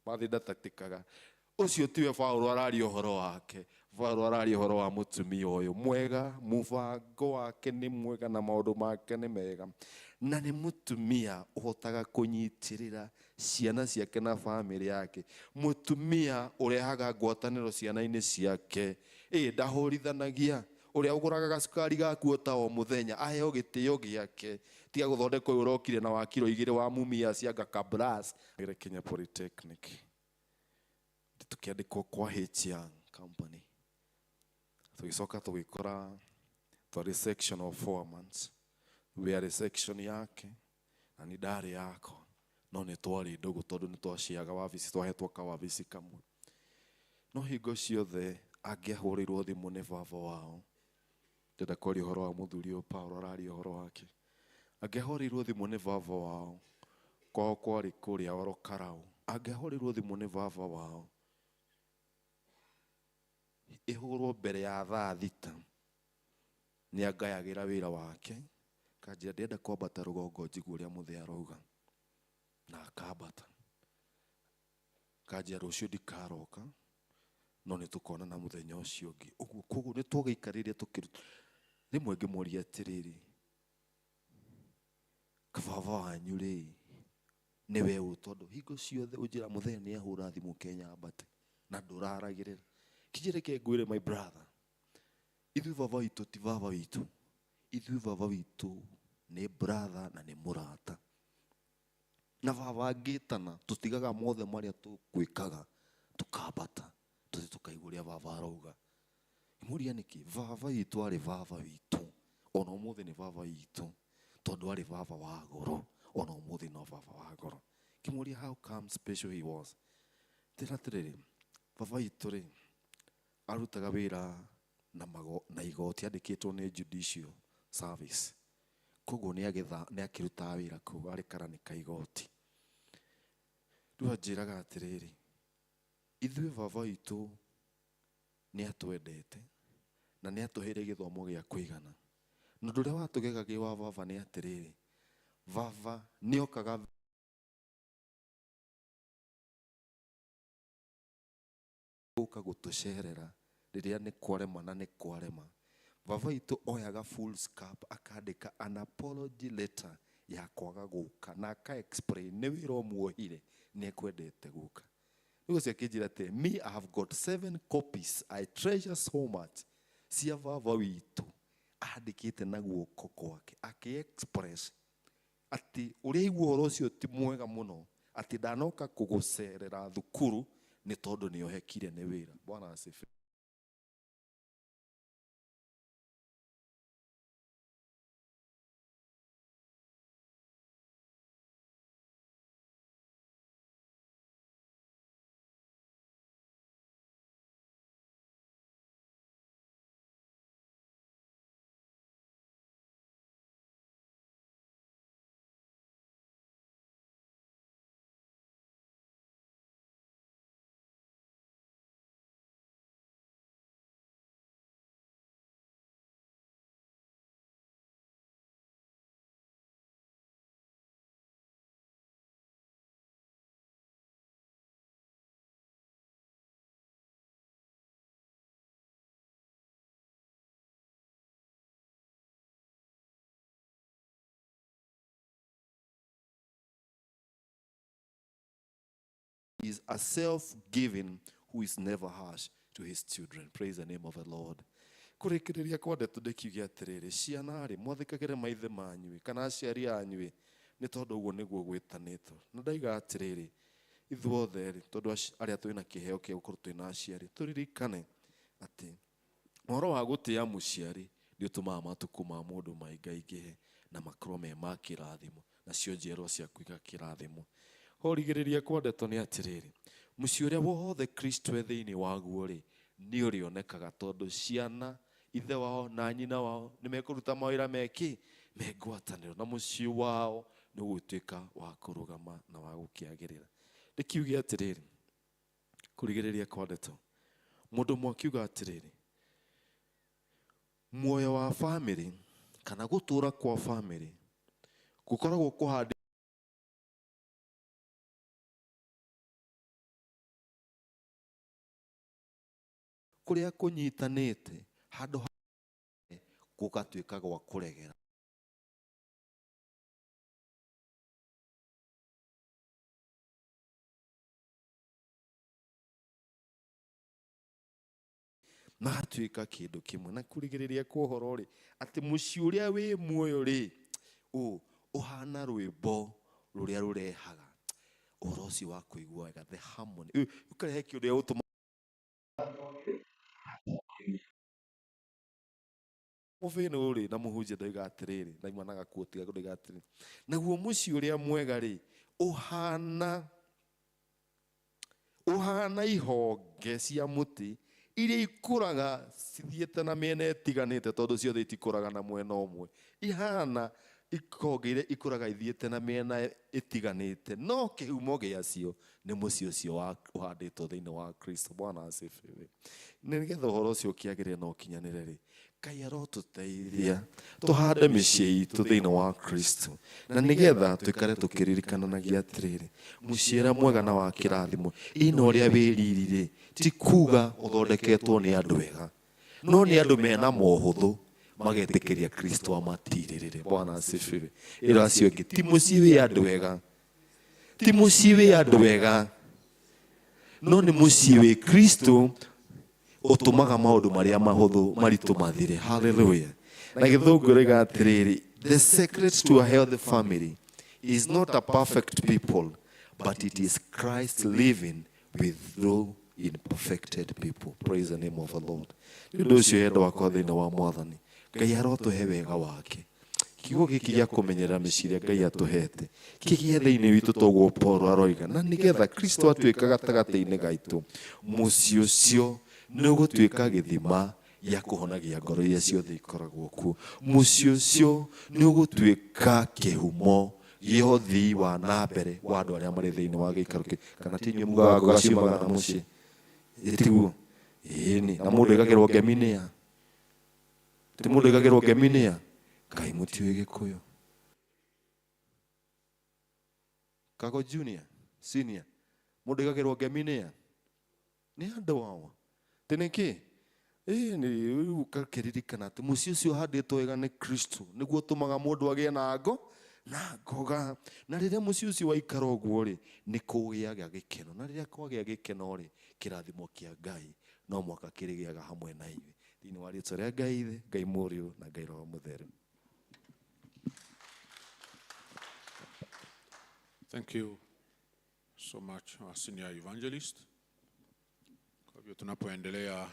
mathi ndatatĩkaga. Ũcio tiwe Paulo araria ũhoro wake. Paulo araria ũhoro wa mũtumia ũyũ mwega, mũbango wake nĩ mwega na maũndũ make nĩ mega, na nĩ mũtumia ũhotaga kũnyitĩrĩra ciana ciake na bamĩrĩ yake, mũtumia ũrehaga ngwatanĩro ciana-inĩ ciake, ndahũrithanagia. Ũrĩa ũgũraga gacukari gaku ta o mũthenya aheo gĩtĩo gĩake, tiga gũthondeka ũyũ ũrokire na wa kiro 2 wa mumia cianga kabras Kenya Polytechnic, tukiandĩkwo kwa HR company, tũgĩcoka tũgĩkora twarĩ section of 4 months, we section yake na nĩ ndarĩ yako, no nĩ twarĩ ndũgũ tondũ nĩ twaciaga wabici, twahetwo kawabici kamwe. No hingo ciothe angĩahũrĩirwo thimũ nĩ baba wao, ndenda kwaria ũhoro wa mũthuri ũyũ Paulo araria ũhoro wake, angĩahũrĩirwo thimũ nĩ baba wao kwao kwarĩ kũrĩa oro Karau, angĩahũrĩirwo thimũ nĩ baba wao ihũrwo mbere ya thaa thita, nĩ angayagĩra wĩra wake, kanjĩra ndĩrenda kwambata rũgongo njigue ũrĩa mũthĩa arauga, na akambata, kanjĩra rũciũ ndikaroka, no nĩ tũkonana mũthenya ũcio ũngĩ. Ũguo koguo nĩ twagĩikarĩire tũkĩruta. Rĩmwe ngĩmũria atĩrĩrĩ, baba wanyu rĩ nĩwe ũ? Tondũ hingo ciothe ũnjĩra mũthenya nĩ ahũra thimũ Kenya ambate na ndũraragĩrĩra. Kijĩreke ngwĩre my brother, ithuĩ baba witũ ti baba witũ, ithuĩ baba witũ nĩ brother na nĩ mũrata, na baba angĩtana tũtigaga mothe marĩa tũgwĩkaga tũkambata tũthiĩ tũkaigua ũrĩa baba arauga. Mũria nĩkĩ? Baba witũ arĩ baba witũ, ona ũmũthĩ nĩ baba witũ tondũ arĩ baba wa goro, ona ũmũthĩ no baba wa goro. Kĩmũria how come special he was, ndĩra atĩrĩrĩ, baba witũ rĩ arutaga wĩra na igoti, andĩkĩtwo nĩ judicial service, koguo nĩ akĩrutaga wĩra kũu, arĩ karanika igoti. Rĩu anjĩraga atĩrĩrĩ, ithuĩ baba witũ nĩ atwendete na nĩ atũheire gĩthomo gĩa kũigana, na ũndũ ũrĩa watũgegagia wa baba nĩ atĩrĩrĩ, baba nĩ okaga gũka gũtũcerera rĩrĩa nĩ kwarema na nĩ kwarema. Baba witũ oyaga full scap akandĩka an apology letter ya kwaga guka na aka explain nĩ wĩra ũmuohire nĩ ekwendete guka. Nĩguo ciakĩnjĩra atĩ me I have got 7 copies I treasure so much cia baba witũ andĩkĩte na guoko kwake akĩ-express atĩ ũrĩa igua ũhoro ũcio ti mwega mũno atĩ ndanoka kũgũcerera thukuru nĩ tondũ nĩohekire nĩ wĩra. Bwana asifiwe. Is a self-giving who is never harsh to his children. Praise the name of the Lord. Kurekereria kwende tundikiuge atiriri ciana ri mwathikagire maithe manyu kana aciari anyu ni tondu uguo niguo gwitanitwo na ndaiga atiriri ithuothe ri tondu aria twina kiheo kia gukorwo twina aciari turirikane ati uhoro wa gutia muciari ni utumaga matuku ma mundu maingaingihe na makorwo me ma kirathimo nacio njiarwa ciaku igakirathimo. Horigĩrĩria kwendetwo nĩ atĩrĩrĩ mũciĩ ũrĩa wothe Kristo e thĩinĩ waguo rĩ nĩ ũrĩonekaga tondũ ciana ithe wao na nyina wao nĩ mekũruta mawĩra meki me ngwatanĩro na mũciĩ wao nĩ ũgũtuĩka wa kũrũgama na wa gũkĩagĩrĩra. Ndĩkiuge atĩrĩrĩ kũrigĩrĩria kwendetwo mũndũ ũmwe akiuga atĩrĩrĩ muoyo wa bamĩrĩ kana gũtũũra kwa bamĩrĩ gũkoragwo kũhandi kuria kunyitanite handu gugatuika gwa kuregera. Na hatuika kindu kimwe na kurigiriria kwa uhoro ri ati muci uria wi muoyo ri uhana rwimbo ruria rurehaga uhoro ucio wa kuigua wega the harmony ukarehe kindu ya utuma muvino uri na muhunjia ndaiga atiriri ndaimanaga kuotiga ndaiga atiriri naguo muci uria mwega ri uhana ihonge cia muti iria ikuraga cithiete na miena itiganite tondu ciothe itikuraga na mwena umwe ihana ikonge iria ikuraga ithiete na miena itiganite no kihumo giacio ni muci ucio uhanditwo thiini wa Kristo. Bwana asifiwe. Nigetha uhoro ucio kiagire no kinyanire ri Ngai arotuteithia tuhande mĩciĩ itũ thĩinĩ wa Kristo na nigetha tuikare tukiririkananagia atiriri mũciĩ mwega na wa kĩrathimo ino ũrĩa wĩririre ti kuga ũthondeketwo nĩ andũ ega no nĩ andũ mena mohũthũ magetĩkĩria Kristo amatirĩrĩre. Bwana asifiwe. Ĩra acio angĩ ti mũciĩ wĩ andũ ega ti mũciĩ wĩ andũ ega no nĩ mũciĩ wĩ Kristo utumaga maundu maria mahuthu maritu mathire. Hallelujah. Na githungu riga atiriri the secret to a healthy family is not a perfect people but it is Christ living through imperfected people. Praise the name of the Lord. Ndio ucio yendo wakwa thina wa mwathani Ngai arotuhe wega wake kiugo giki gia kumenyera meciria Ngai atuhete kigie thiini witu togwo Paul aroiga na nigetha Kristo atuika gatagati-ini gaitu muci ucio nĩ ũgũtuĩka gĩthima gĩa kũhonagia ngoro iria ciothe ikoragwo kuo. Mũciĩ ũcio nĩ ũgũtuĩka kĩhumo gĩa ũthii wa na mbere wa andũ arĩa marĩ thĩinĩ wa gĩikaro kĩu. Kana ti inyuĩ mugaga ngoga ciumaga na mũciĩ tiguo ĩni na mũndũ ĩgagĩrwo ngemi-inĩ ya ti mũndũ ĩgagĩrwo ngemi-inĩ ya Ngai mũtiũĩ Gĩkũyũ. Kago junior senior mũndũ ĩgagĩrwo ngemi-inĩ ya nĩ andũ ao teneke ni ukakiririkana ati muci ucio handitwo wega ni Kristo niguo tumaga mundu agie na ngo na ngoga na riria muciĩ ũcio waikara ũguo rĩ nĩ kũgĩaga gĩkeno na rĩrĩa kwagĩa gĩkeno rĩ kĩrathimo kĩa Ngai no mwaka kĩrĩgĩaga hamwe na ithuĩ thĩinĩ wa rĩĩtwa rĩa Ngai Ithe Ngai Mũriũ na Ngai Roho Mũtheru. Thank you so much, our senior evangelist. Kwa hivyo tunapoendelea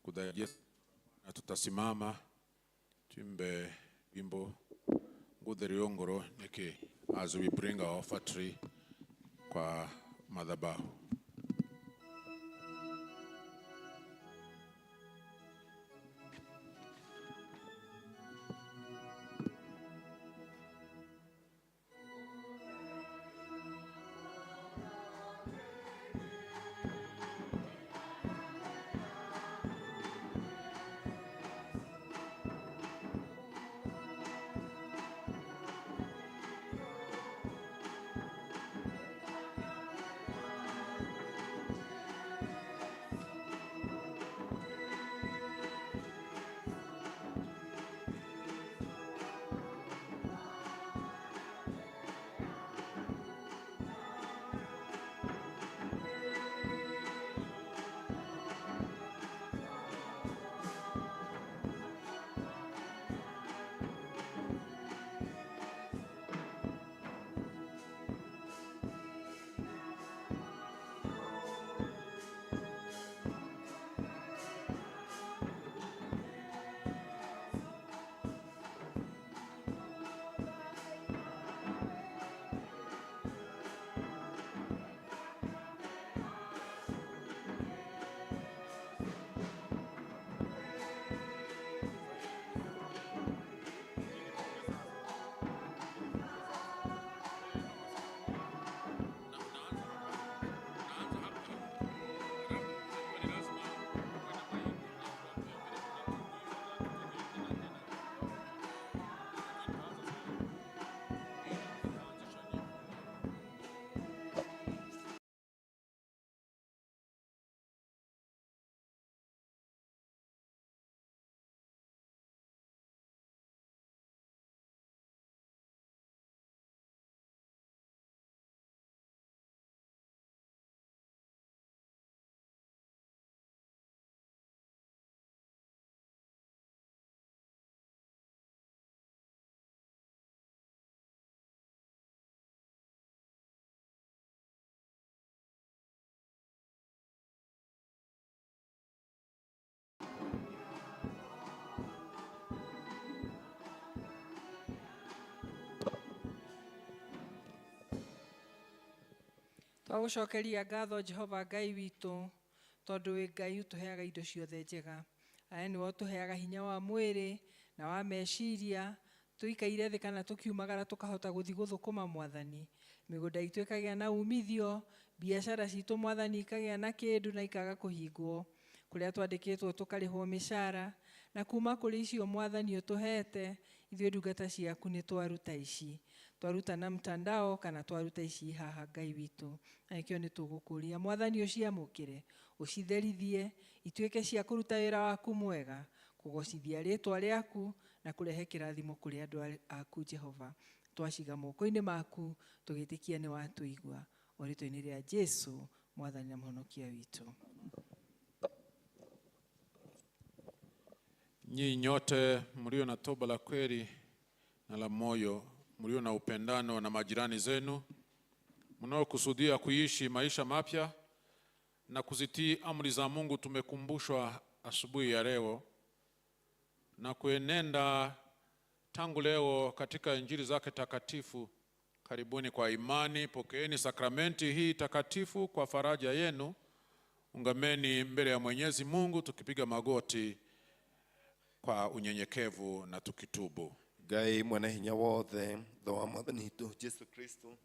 kudajia na tutasimama tuimbe wimbo Ngũtheri Ongoro niki as we bring our offertory kwa madhabahu. Twagucokeria ngatho Jehova Ngai witũ tondũ wĩ Ngai ũtũheaga indo ciothe njega. Aya nĩwe ũtũheaga hinya wa mwĩrĩ na wa meciria tuikaire thĩ kana tukiumagara tukahota gũthiĩ gũthũkũma Mwathani. Mĩgũnda itũ ĩkagĩa na umithio, biacara citũ Mwathani ikagĩa na kĩndũ na ikaga kũhingwo. Kũrĩa twandĩkĩtwo tũkarĩhwo mĩcara na kuma kũrĩ icio Mwathani ũtũhete ithuĩ ndungata ciaku nĩ twaruta ici. Twaruta na mtandao kana twaruta ici haha Ngai witũ. Na nĩkĩo nĩ tũgũkũria Mwathani ũciamũkĩre, ũcitherithie, ituĩke cia kũruta wĩra waku mwega, kũgocithia rĩĩtwa rĩaku na kũrehe kĩrathimo kũrĩ andũ aku Jehova. Twaciga moko-inĩ maku tũgĩtĩkia nĩ watũigua. O rĩĩtwa-inĩ rĩa Jesũ Mwathani na Mũhonokia witũ. Nyinyi nyote mlio na toba la kweli na la moyo, mlio na upendano na majirani zenu, mnaokusudia kuishi maisha mapya na kuzitii amri za Mungu, tumekumbushwa asubuhi ya leo na kuenenda tangu leo katika injili zake takatifu. Karibuni kwa imani, pokeeni sakramenti hii takatifu kwa faraja yenu. Ungameni mbele ya Mwenyezi Mungu tukipiga magoti kwa unyenyekevu na tukitubu. Ngai mwene hinya wothe tho wa Mwathani witũ Jesu Kristo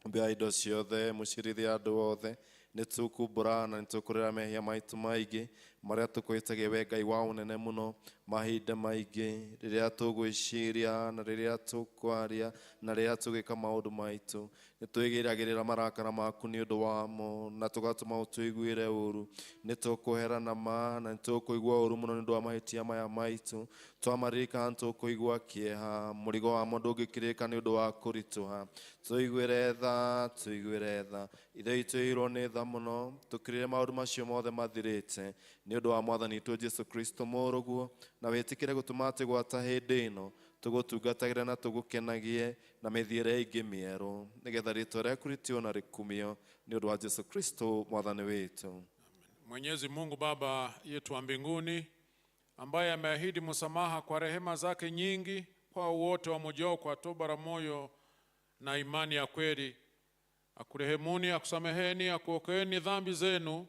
mbea indo ciothe mũcirithia andũ othe nĩ tũkumbũra na nĩ tũkũrĩra mehia maitũ maingĩ marĩa tũkwĩtagia we Ngai wa ũnene mũno mahinda maingĩ rĩrĩa tũgwĩciria na rĩrĩa tũkwaria na rĩrĩa tũgĩka maũndũ maitũ nĩ twĩgĩragĩrĩra marakara maku nĩ ũndũ wamo na tũgatũma ũtũiguĩre ũũru nĩ tũkũherana ma na nĩ tũkũigua ũũru mũno nĩ ũndũ wa mahĩtia maya maitũ twamaririkana nĩ tũkũigua kĩeha mũrigo wamo ndũngĩkĩrĩka nĩ ũndũ wa kũritũha tũiguĩre tha ithe itũ ĩirwo nĩ tha mũno tũkĩrĩre maũndũ macio mothe mathirĩte nĩ ũndũ wa mwathani witũ Jesũ Kristo mũrũguo na wĩtĩkĩre gũtũma atĩ gwata hĩndĩ ĩno tũgũtungatagĩre na tũgũkenagie na mĩthiĩre ĩngĩ mĩerũ nĩgetha rĩtwa rĩaku rĩtio na rĩkumio nĩ ũndũ wa Jesũ Kristo mwathani wetu. Mwenyezi Mungu Baba yetu wa mbinguni ambaye ameahidi msamaha kwa rehema zake nyingi kwa wote wamojao kwa toba la moyo na imani ya kweli, akurehemuni, akusameheni, akuokoeni dhambi zenu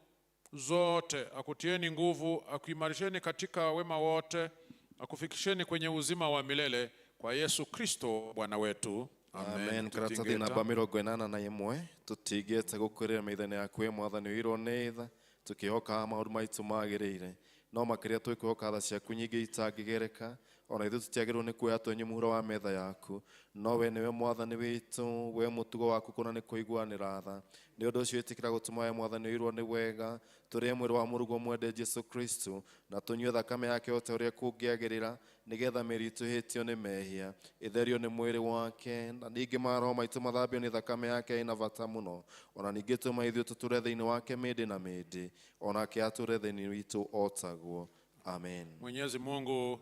zote, akutieni nguvu, akuimarisheni katika wema wote, akufikisheni kwenye uzima wa milele kwa Yesu Kristo Bwana wetu. Amen. Karatathi namba 81 tutigĩte gũkwĩrĩra maitho-inĩ yaku mwathani wĩirwo nĩ tha tũkĩhoka maũndũ maitũ magĩrĩire no makĩria twĩkwĩhoka tha ciaku nyingĩ itangĩgereka ona ithuĩ tũtiagĩrĩirwo nĩ kuoya twenye mũhuro wa metha yaku no we nĩwe mwathani witũ we mũtugo waku kũna nĩ kũiguanĩra tha nĩ ũndũ ũcio ĩtĩkĩra gũtũma we mwathani wĩirwo nĩ wega tũrĩe mwĩrĩ wa mũrugo mwende Jesũ Kristo na tũnyue thakame yake o ta ũrĩa kũngĩagĩrĩra nĩgetha mĩĩrĩ itũ ĩhĩtio nĩ mehia ĩtherio nĩ mwĩrĩ wake na ningĩ maroho maitũ mathambio nĩ thakame yake ĩna bata mũno ona ningĩ tũma ithuĩ tũtũre thĩinĩ wake mĩndĩ na mĩndĩ onake atũre thĩinĩ witũ o taguo. Amen. Mwenyezi Mungu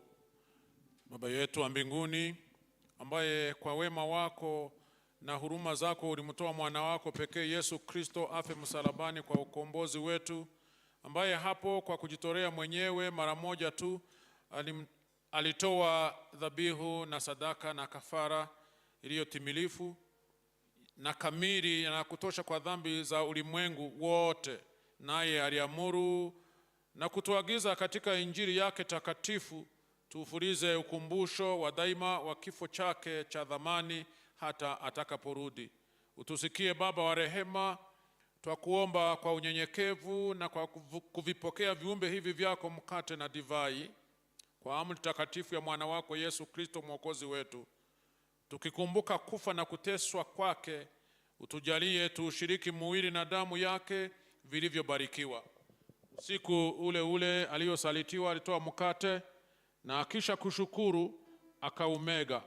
Baba yetu wa mbinguni ambaye kwa wema wako na huruma zako ulimtoa mwana wako pekee Yesu Kristo afe msalabani kwa ukombozi wetu, ambaye hapo kwa kujitolea mwenyewe mara moja tu alitoa dhabihu na sadaka na kafara iliyotimilifu na kamili na kutosha kwa dhambi za ulimwengu wote, naye aliamuru na kutuagiza katika Injili yake takatifu tufulize ukumbusho wa daima wa kifo chake cha dhamani hata atakaporudi. Utusikie Baba wa rehema, twakuomba kwa unyenyekevu na kwa kuvipokea viumbe hivi vyako mkate na divai kwa amri takatifu ya mwana wako Yesu Kristo mwokozi wetu, tukikumbuka kufa na kuteswa kwake, utujalie tuushiriki mwili na damu yake vilivyobarikiwa. Usiku ule ule aliyosalitiwa alitoa mkate na kisha kushukuru akaumega,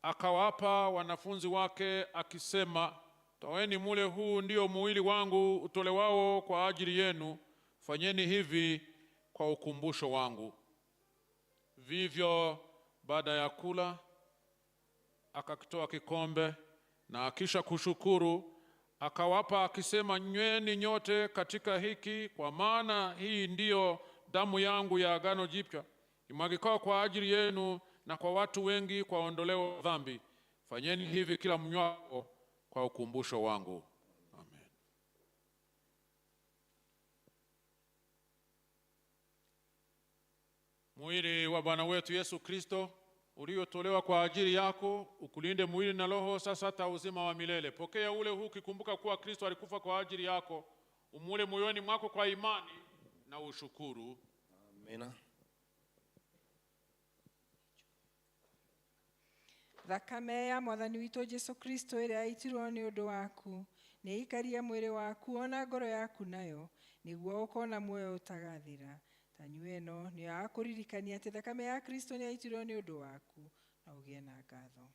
akawapa wanafunzi wake akisema, toeni mule, huu ndio mwili wangu utolewao kwa ajili yenu, fanyeni hivi kwa ukumbusho wangu. Vivyo baada ya kula akakitoa kikombe na kisha kushukuru akawapa akisema, nyweni nyote katika hiki, kwa maana hii ndiyo damu yangu ya agano jipya imwagikao kwa ajili yenu na kwa watu wengi kwa ondoleo la dhambi. Fanyeni hivi kila mnywapo kwa ukumbusho wangu. Amen. Mwili wa Bwana wetu Yesu Kristo uliotolewa kwa ajili yako ukulinde mwili na roho sasa hata uzima wa milele. Pokea ule huu kikumbuka kuwa Kristo alikufa kwa ajili yako, umule moyoni mwako kwa imani na ushukuru. Amina. Thakame ya mwathani witũ Jesũ Kristo ĩrĩa yaitirwo nĩ ũndũ waku nĩ ĩikarie mwĩrĩ waku ona ngoro yaku nayo nĩguo ũkona muoyo ũtagathira. Ta nyue ĩno nĩ ya kũririkania atĩ thakame ya Kristo nĩ yaitirwo nĩ ũndũ waku na ũgĩe na ngatho.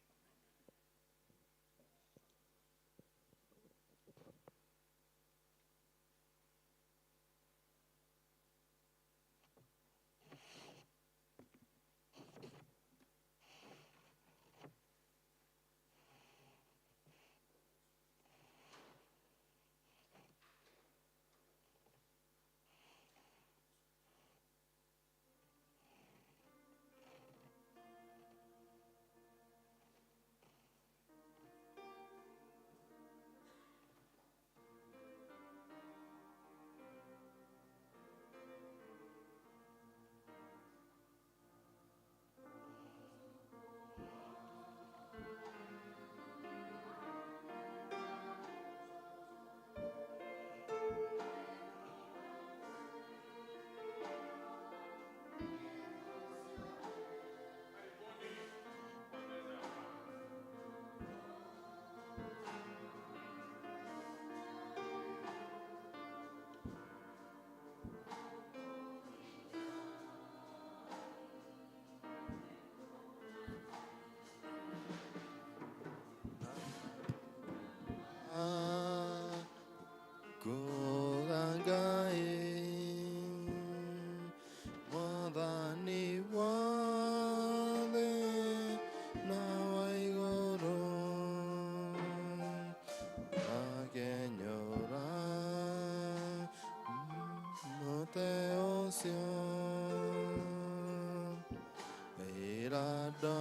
iradage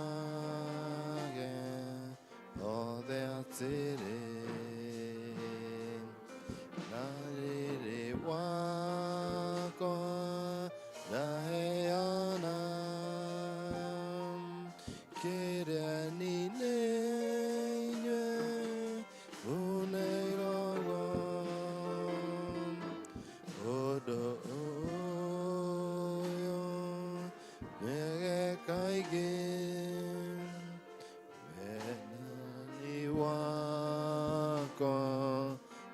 othe atĩrĩ na rĩrĩ wakwa ndaheana kĩrĩa ninĩ inyuĩ mũneiragwo ũndũ ũyũ mwĩge kaingĩ wendani wakwa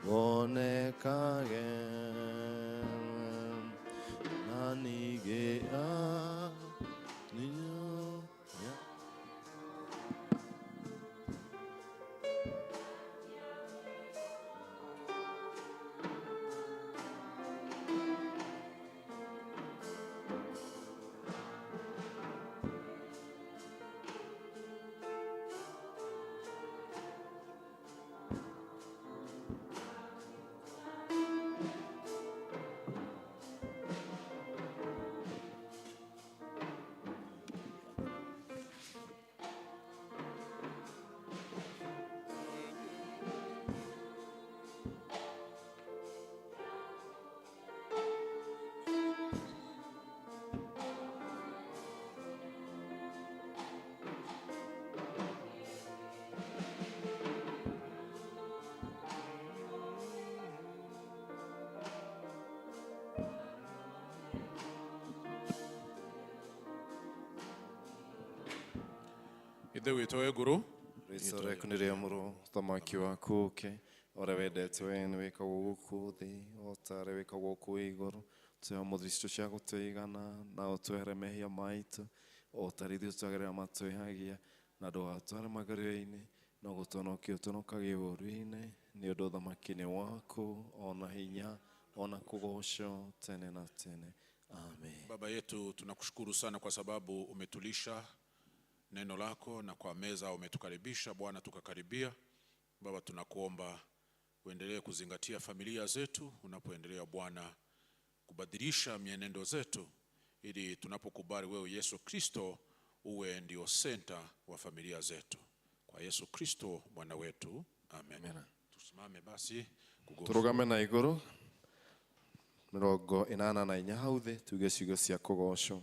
wonekage na ningĩ Ithe witũ wĩ igũrũ, rĩtwa rĩaku nĩ rĩamũrwo, ũthamaki waku ũũke, ũrĩa wendete we nĩ wĩkagwo gũkũ thĩ o ta ũrĩa wĩkagwo kũu igũrũ. Tũhe mũthĩ citũ cia gũtũigana na ũtwehere mehia maitũ o ta rĩu tũtwagĩrĩra matwĩhagia, na ndũgatware magerio-inĩ no gũtũhonokia ũtũhonokagie ũũru-inĩ, nĩ ũndũ ũthamaki nĩ waku ona hinya ona kũgocwo tene na tene. Amen. Baba yetu, tunakushukuru sana kwa sababu umetulisha neno lako na kwa meza umetukaribisha Bwana, tukakaribia. Baba, tunakuomba uendelee kuzingatia familia zetu, unapoendelea Bwana kubadilisha mienendo zetu, ili tunapokubali wewe Yesu Kristo uwe ndio center wa familia zetu. Kwa Yesu Kristo Bwana wetu, amen. Amen. Tusimame basi Turugame na igũrũ 84 hau thĩ, tuge ciugo cia kũgocwo.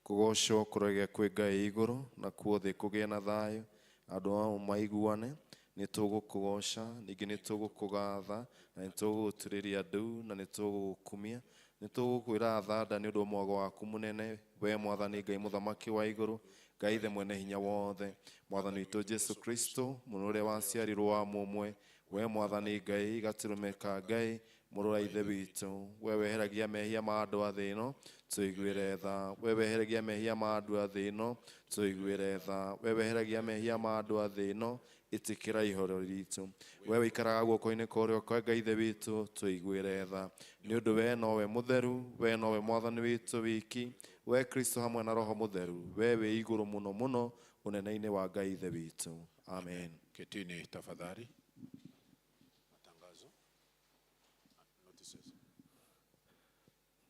Kũgocwo kũroige kwĩ Ngai igũrũ, na kuo thĩ kũgĩe na thayũ, andũ ao maiguane. Nĩ tũgũkũgoca, ningĩ nĩ tũgũkũgatha, na nĩ tũgũgũturĩria nduu, na nĩ tũgũgũkumia. Nĩ tũgũkwĩra thanda nĩ ũndũ mwago waku mũnene, we Mwathani Ngai mũthamaki wa igũrũ, Ngai ithe mwene hinya wothe. Mwathani witũ Jesu Kristo, mũrũ ũrĩa waciarirwo wa mũmwe, we Mwathani Ngai gatũrũme ka Ngai, mũrũ wa ithe witũ, we weheragia mehia ma andũ a thĩ ĩno, tũiguĩre tha. We weheragia mehia ma andũ a thĩ ĩno, tũiguĩre tha. We weheragia mehia ma andũ a thĩ ĩno, ĩtĩkĩra ihoro ritũ. We wĩikaraga guoko-inĩ kwa ũrĩo kwa Ngai ithe witũ, tũiguĩre tha. Nĩ ũndũ we nowe mũtheru, we nowe Mwathani witũ wiki, we Kristo hamwe na Roho Mũtheru, we wĩ igũrũ mũno mũno ũnene-inĩ wa Ngai ithe witũ. Amen. ketini tafadhali.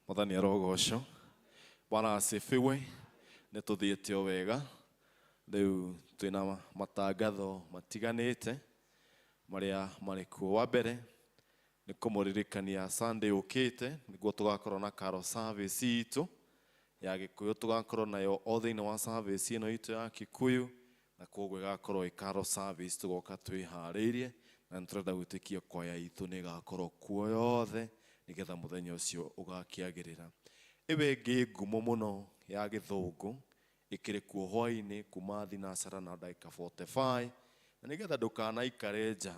Mwathani arogocwo. Bwana asifiwe. Nĩ tũthiĩte o wega. Rĩu twĩna matangatho matiganĩte marĩa marĩ kuo. Wa mbere nĩ kũmũririkania Sunday ũkĩte, nĩguo tũgakorwo na carol service itũ ya Gĩkũyũ, tũgakorwo nayo o thĩinĩ wa service ĩno itũ ya Kikuyu, na koguo ĩgakorwo ĩ carol service, tũgoka twĩharĩirie, na nĩ tũrenda gwĩtĩkia kwaya itũ nĩ ĩgakorwo kuo yothe, nĩgetha mũthenya ũcio ũgakĩagĩrĩra. Ĩwe ĩngĩ ngumo mũno ya Gĩthũngũ ĩkĩrĩ kuo hwaĩ-inĩ kuma thinacara na ndagĩka 45, na nĩgetha ndũkanaikare nja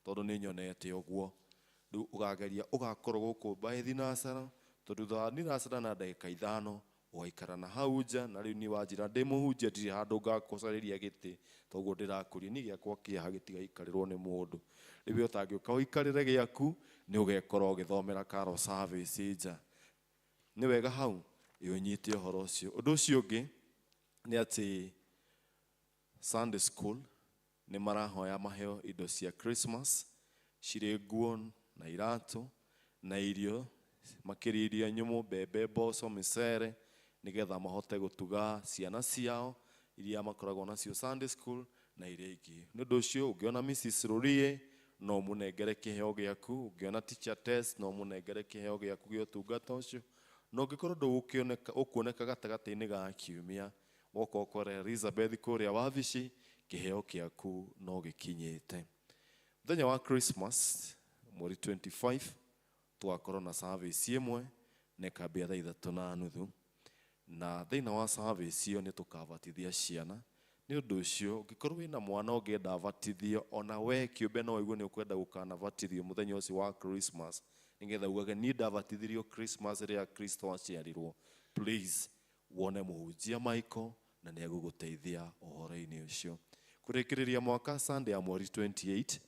tondũ nĩ nyonete ũguo. Rĩu ũgageria ũgakorwo gũkũ by thinacara, tondũ thutha wa thinacara na ndagĩka 5 ũgaikara na hau nja. Na rĩu niĩ wanjĩra ndĩ mũhunjia ndirĩ handũ ngakocarĩria gĩtĩ, toguo ndĩrakũria niĩ gĩakwa kĩaha gĩtigaikarĩrwo nĩ mũndũ. Rĩu ũtangĩũka ũikarĩre gĩaku nĩ ũgekora ũgĩthomera carol service nja. Nĩ wega hau ũnyite ũhoro ũcio. Ũndũ ũcio ũngĩ nĩ atĩ Sunday school nĩ marahoya maheo indo cia Christmas, cirĩ nguo na iratũ na irio, makĩria irio nyũmũ, mbembe, mboco, mĩcere, nĩgetha mahote gũtuga ciana ciao iria makoragwo nacio Sunday school na iria ingĩ. Nĩ ũndũ ũcio ũngĩona Mrs. Rũrie no mũnengere kĩheo gĩaku, ũngĩona teacher test no mũnengere kĩheo gĩaku gĩa ũtungata ũcio. Na ũngĩkorwo ũkuoneka gatagatĩ-inĩ ga kiumia woka ũkore Elizabeth kũrĩa wabici, kĩheo kĩaku no gĩkinyĩte. Mũthenya wa Christmas mweri 25 twakorwo na service ĩmwe na ĩkambia thaa 3:30, na thĩinĩ wa service ĩyo nĩ tũkabatithia ciana. Nĩ ũndũ ũcio ũngĩkorwo wĩna mwana ũngĩenda abatithio, ona we kĩũmbe no ũigue nĩ ũkwenda gũkanabatithio mũthenya ũcio wa Christmas, nĩgetha ugage niĩ ndabatithirio Christmas rĩrĩa Kristo aciarirwo, please wone mũhunjia Michael na nĩ egũgũteithia ũhoro-inĩ ũcio. Kũrĩkĩrĩria mwaka Sunday ya mweri 28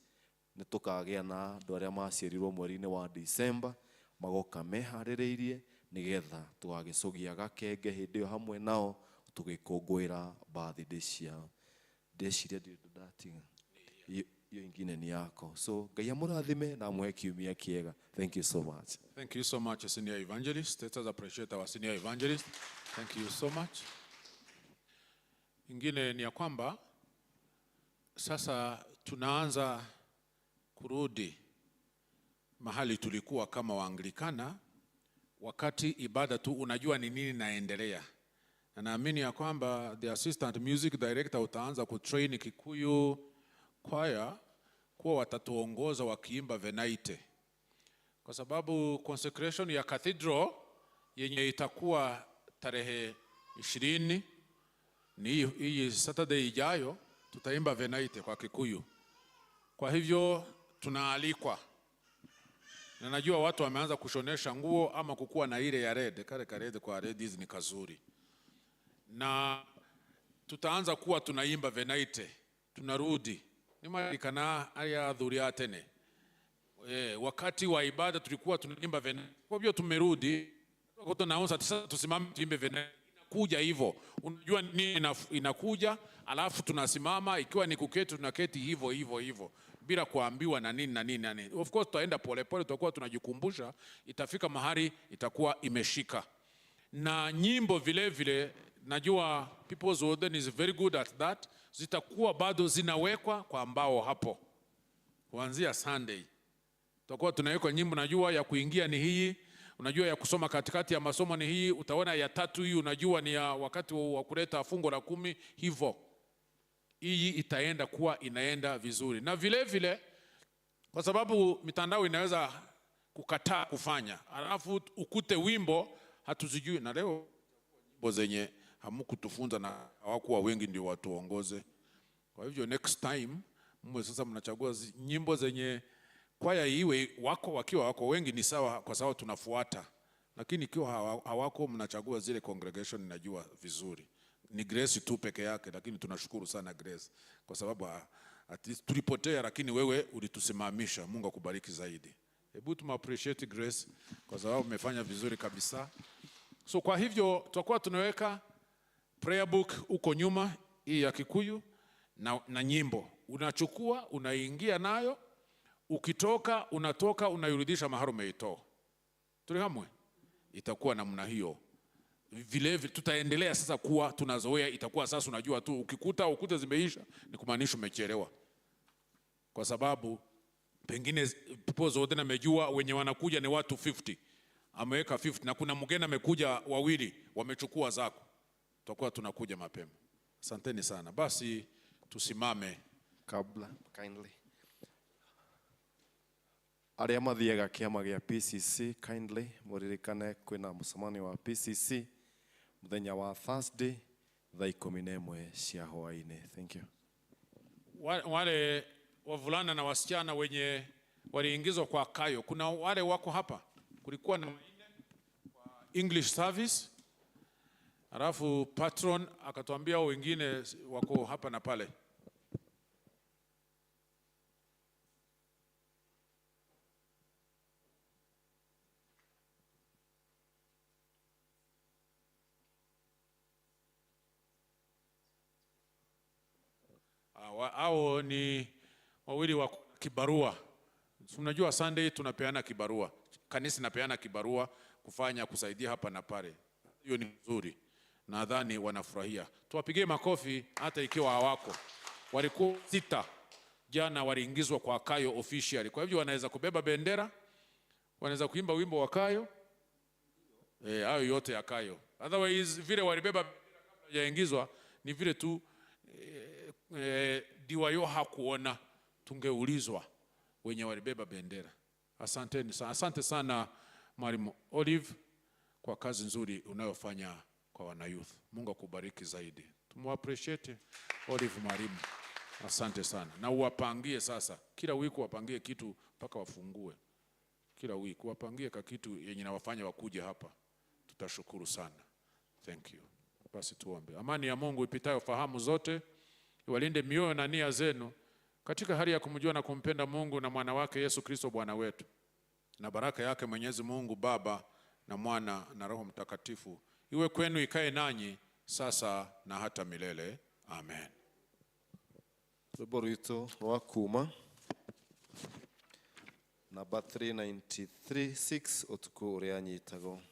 nĩ tũkagĩa na andũ arĩa maciarirwo mweri-inĩ wa December magoka meharĩrĩirie nĩgetha tũgagĩcogia gakenge hĩndĩ ĩyo hamwe nao tũgĩkũngũĩra birthday ciao. Ndeciria ndatiga iyo ingine ni yako. So Ngai amũrathime na amũhe kiumia kĩega. Thank you so much. Thank you so much, Senior Evangelist. Let us appreciate our Senior Evangelist. Thank you so much. Ingine ni ya kwamba sasa tunaanza kurudi mahali tulikuwa kama Waanglikana, wakati ibada tu unajua ni nini naendelea. Na naamini ya kwamba the assistant music director utaanza kutrain Kikuyu choir kuwa watatuongoza wakiimba Venaite, kwa sababu consecration ya cathedral yenye itakuwa tarehe 20 ni hii Saturday ijayo, tutaimba Venaite kwa Kikuyu. Kwa hivyo tunaalikwa, na najua watu wameanza kushonesha nguo ama kukuwa na ile ya red, kale ka red kwa red hizi ni kazuri, na tutaanza kuwa tunaimba Venaite. Tunarudi ni malikana aya dhuria tene, wakati wa ibada tulikuwa tunaimba Venaite. Kwa hivyo tumerudi, kwa tunaanza tusimame tuimbe Venaite. Inakuja hivyo, unajua nini inakuja, alafu tunasimama, ikiwa ni kuketi tunaketi hivyo bila kuambiwa na nini na nini na nini. Of course tutaenda polepole, tutakuwa tunajikumbusha, itafika mahali itakuwa imeshika. Na nyimbo vile vile najua People's Warden is very good at that, zitakuwa bado zinawekwa kwa ambao hapo kuanzia Sunday. Tutakuwa tunaweka nyimbo, najua ya kuingia ni hii, unajua ya kusoma katikati ya masomo ni hii, utaona ya tatu hii unajua ni ya wakati wa kuleta fungo la 10 hivyo. Hii itaenda kuwa inaenda vizuri. Na vile vile kwa sababu mitandao inaweza kukataa kufanya, alafu ukute wimbo hatuzijui, na leo nyimbo zenye hamukutufunza na hawakuwa wengi ndio watuongoze. Kwa hivyo next time mwe sasa mnachagua nyimbo zenye kwaya iwe wakiwa wako wengi ni sawa, kwa sababu tunafuata, lakini ikiwa hawako mnachagua zile congregation najua vizuri. Ni Grace tu peke yake, lakini tunashukuru sana Grace kwa sababu at least tulipotea, lakini wewe ulitusimamisha. Mungu akubariki zaidi. Hebu appreciate Grace kwa sababu umefanya vizuri kabisa. So kwa hivyo tutakuwa tunaweka prayer book uko nyuma hii ya Kikuyu na nyimbo. Unachukua unaingia nayo, ukitoka unatoka unairudisha mahali umeitoa. Tulihamwe itakuwa namna hiyo. Vile tutaendelea sasa kuwa tunazoea, itakuwa sasa unajua tu ukikuta zimeisha ni kumaanisha umechelewa, kwa sababu pengine People's Warden amejua wenye wanakuja ni watu 50, ameweka 50 na kuna mgeni amekuja wawili wamechukua zako, tutakuwa tunakuja mapema. Asanteni sana. Basi tusimame kabla kindly arĩa mathiaga kĩama gĩa PCC kindly mũririkane kwĩna mũcemanio wa PCC mũthenya wa Thursday thaa 11 cia hwaĩ-inĩ. Thank you. Wale wavulana na wasichana wenye waliingizwa kwa Kayo, kuna wale wako hapa, kulikuwa na English service, alafu patron akatuambia wengine wako hapa na pale. Hao ni wawili wa kibarua. Unajua Sunday tunapeana kibarua, kanisa napeana kibarua kusaidia hapa na pale. Hiyo ni nzuri. nadhani wanafurahia. Tuwapigie makofi hata ikiwa hawako. Walikuwa 6 jana, waliingizwa kwa Kayo officially. Kwa hivyo wanaweza kubeba bendera, wanaweza kuimba wimbo wa Kayo. Hayo yote ya Kayo. Otherwise vile walibeba bendera kabla hajaingizwa ni vile tu Diwayo hakuona, tungeulizwa wenye walibeba bendera. Asanteni sana. Asante sana Mwalimu Olive kwa kazi nzuri unayofanya kwa wana youth. Mungu akubariki zaidi. Tumappreciate Olive mwalimu. Asante sana. Na uwapangie sasa. Kila wiki wapangie kitu mpaka wafungue. Kila wiki wapangie kitu yenye nawafanya wakuje hapa. Tutashukuru sana. Thank you. Basi tuombe. Amani ya Mungu ipitayo fahamu zote iwalinde mioyo na nia zenu katika hali ya kumjua na kumpenda Mungu na mwana wake Yesu Kristo Bwana wetu. Na baraka yake Mwenyezi Mungu Baba na Mwana na Roho Mtakatifu iwe kwenu, ikae nanyi sasa na hata milele. Amen. Rwĩmbo rwitũ rwa kuma namba 393 6 ũtukũ ũrĩa nyitagwo.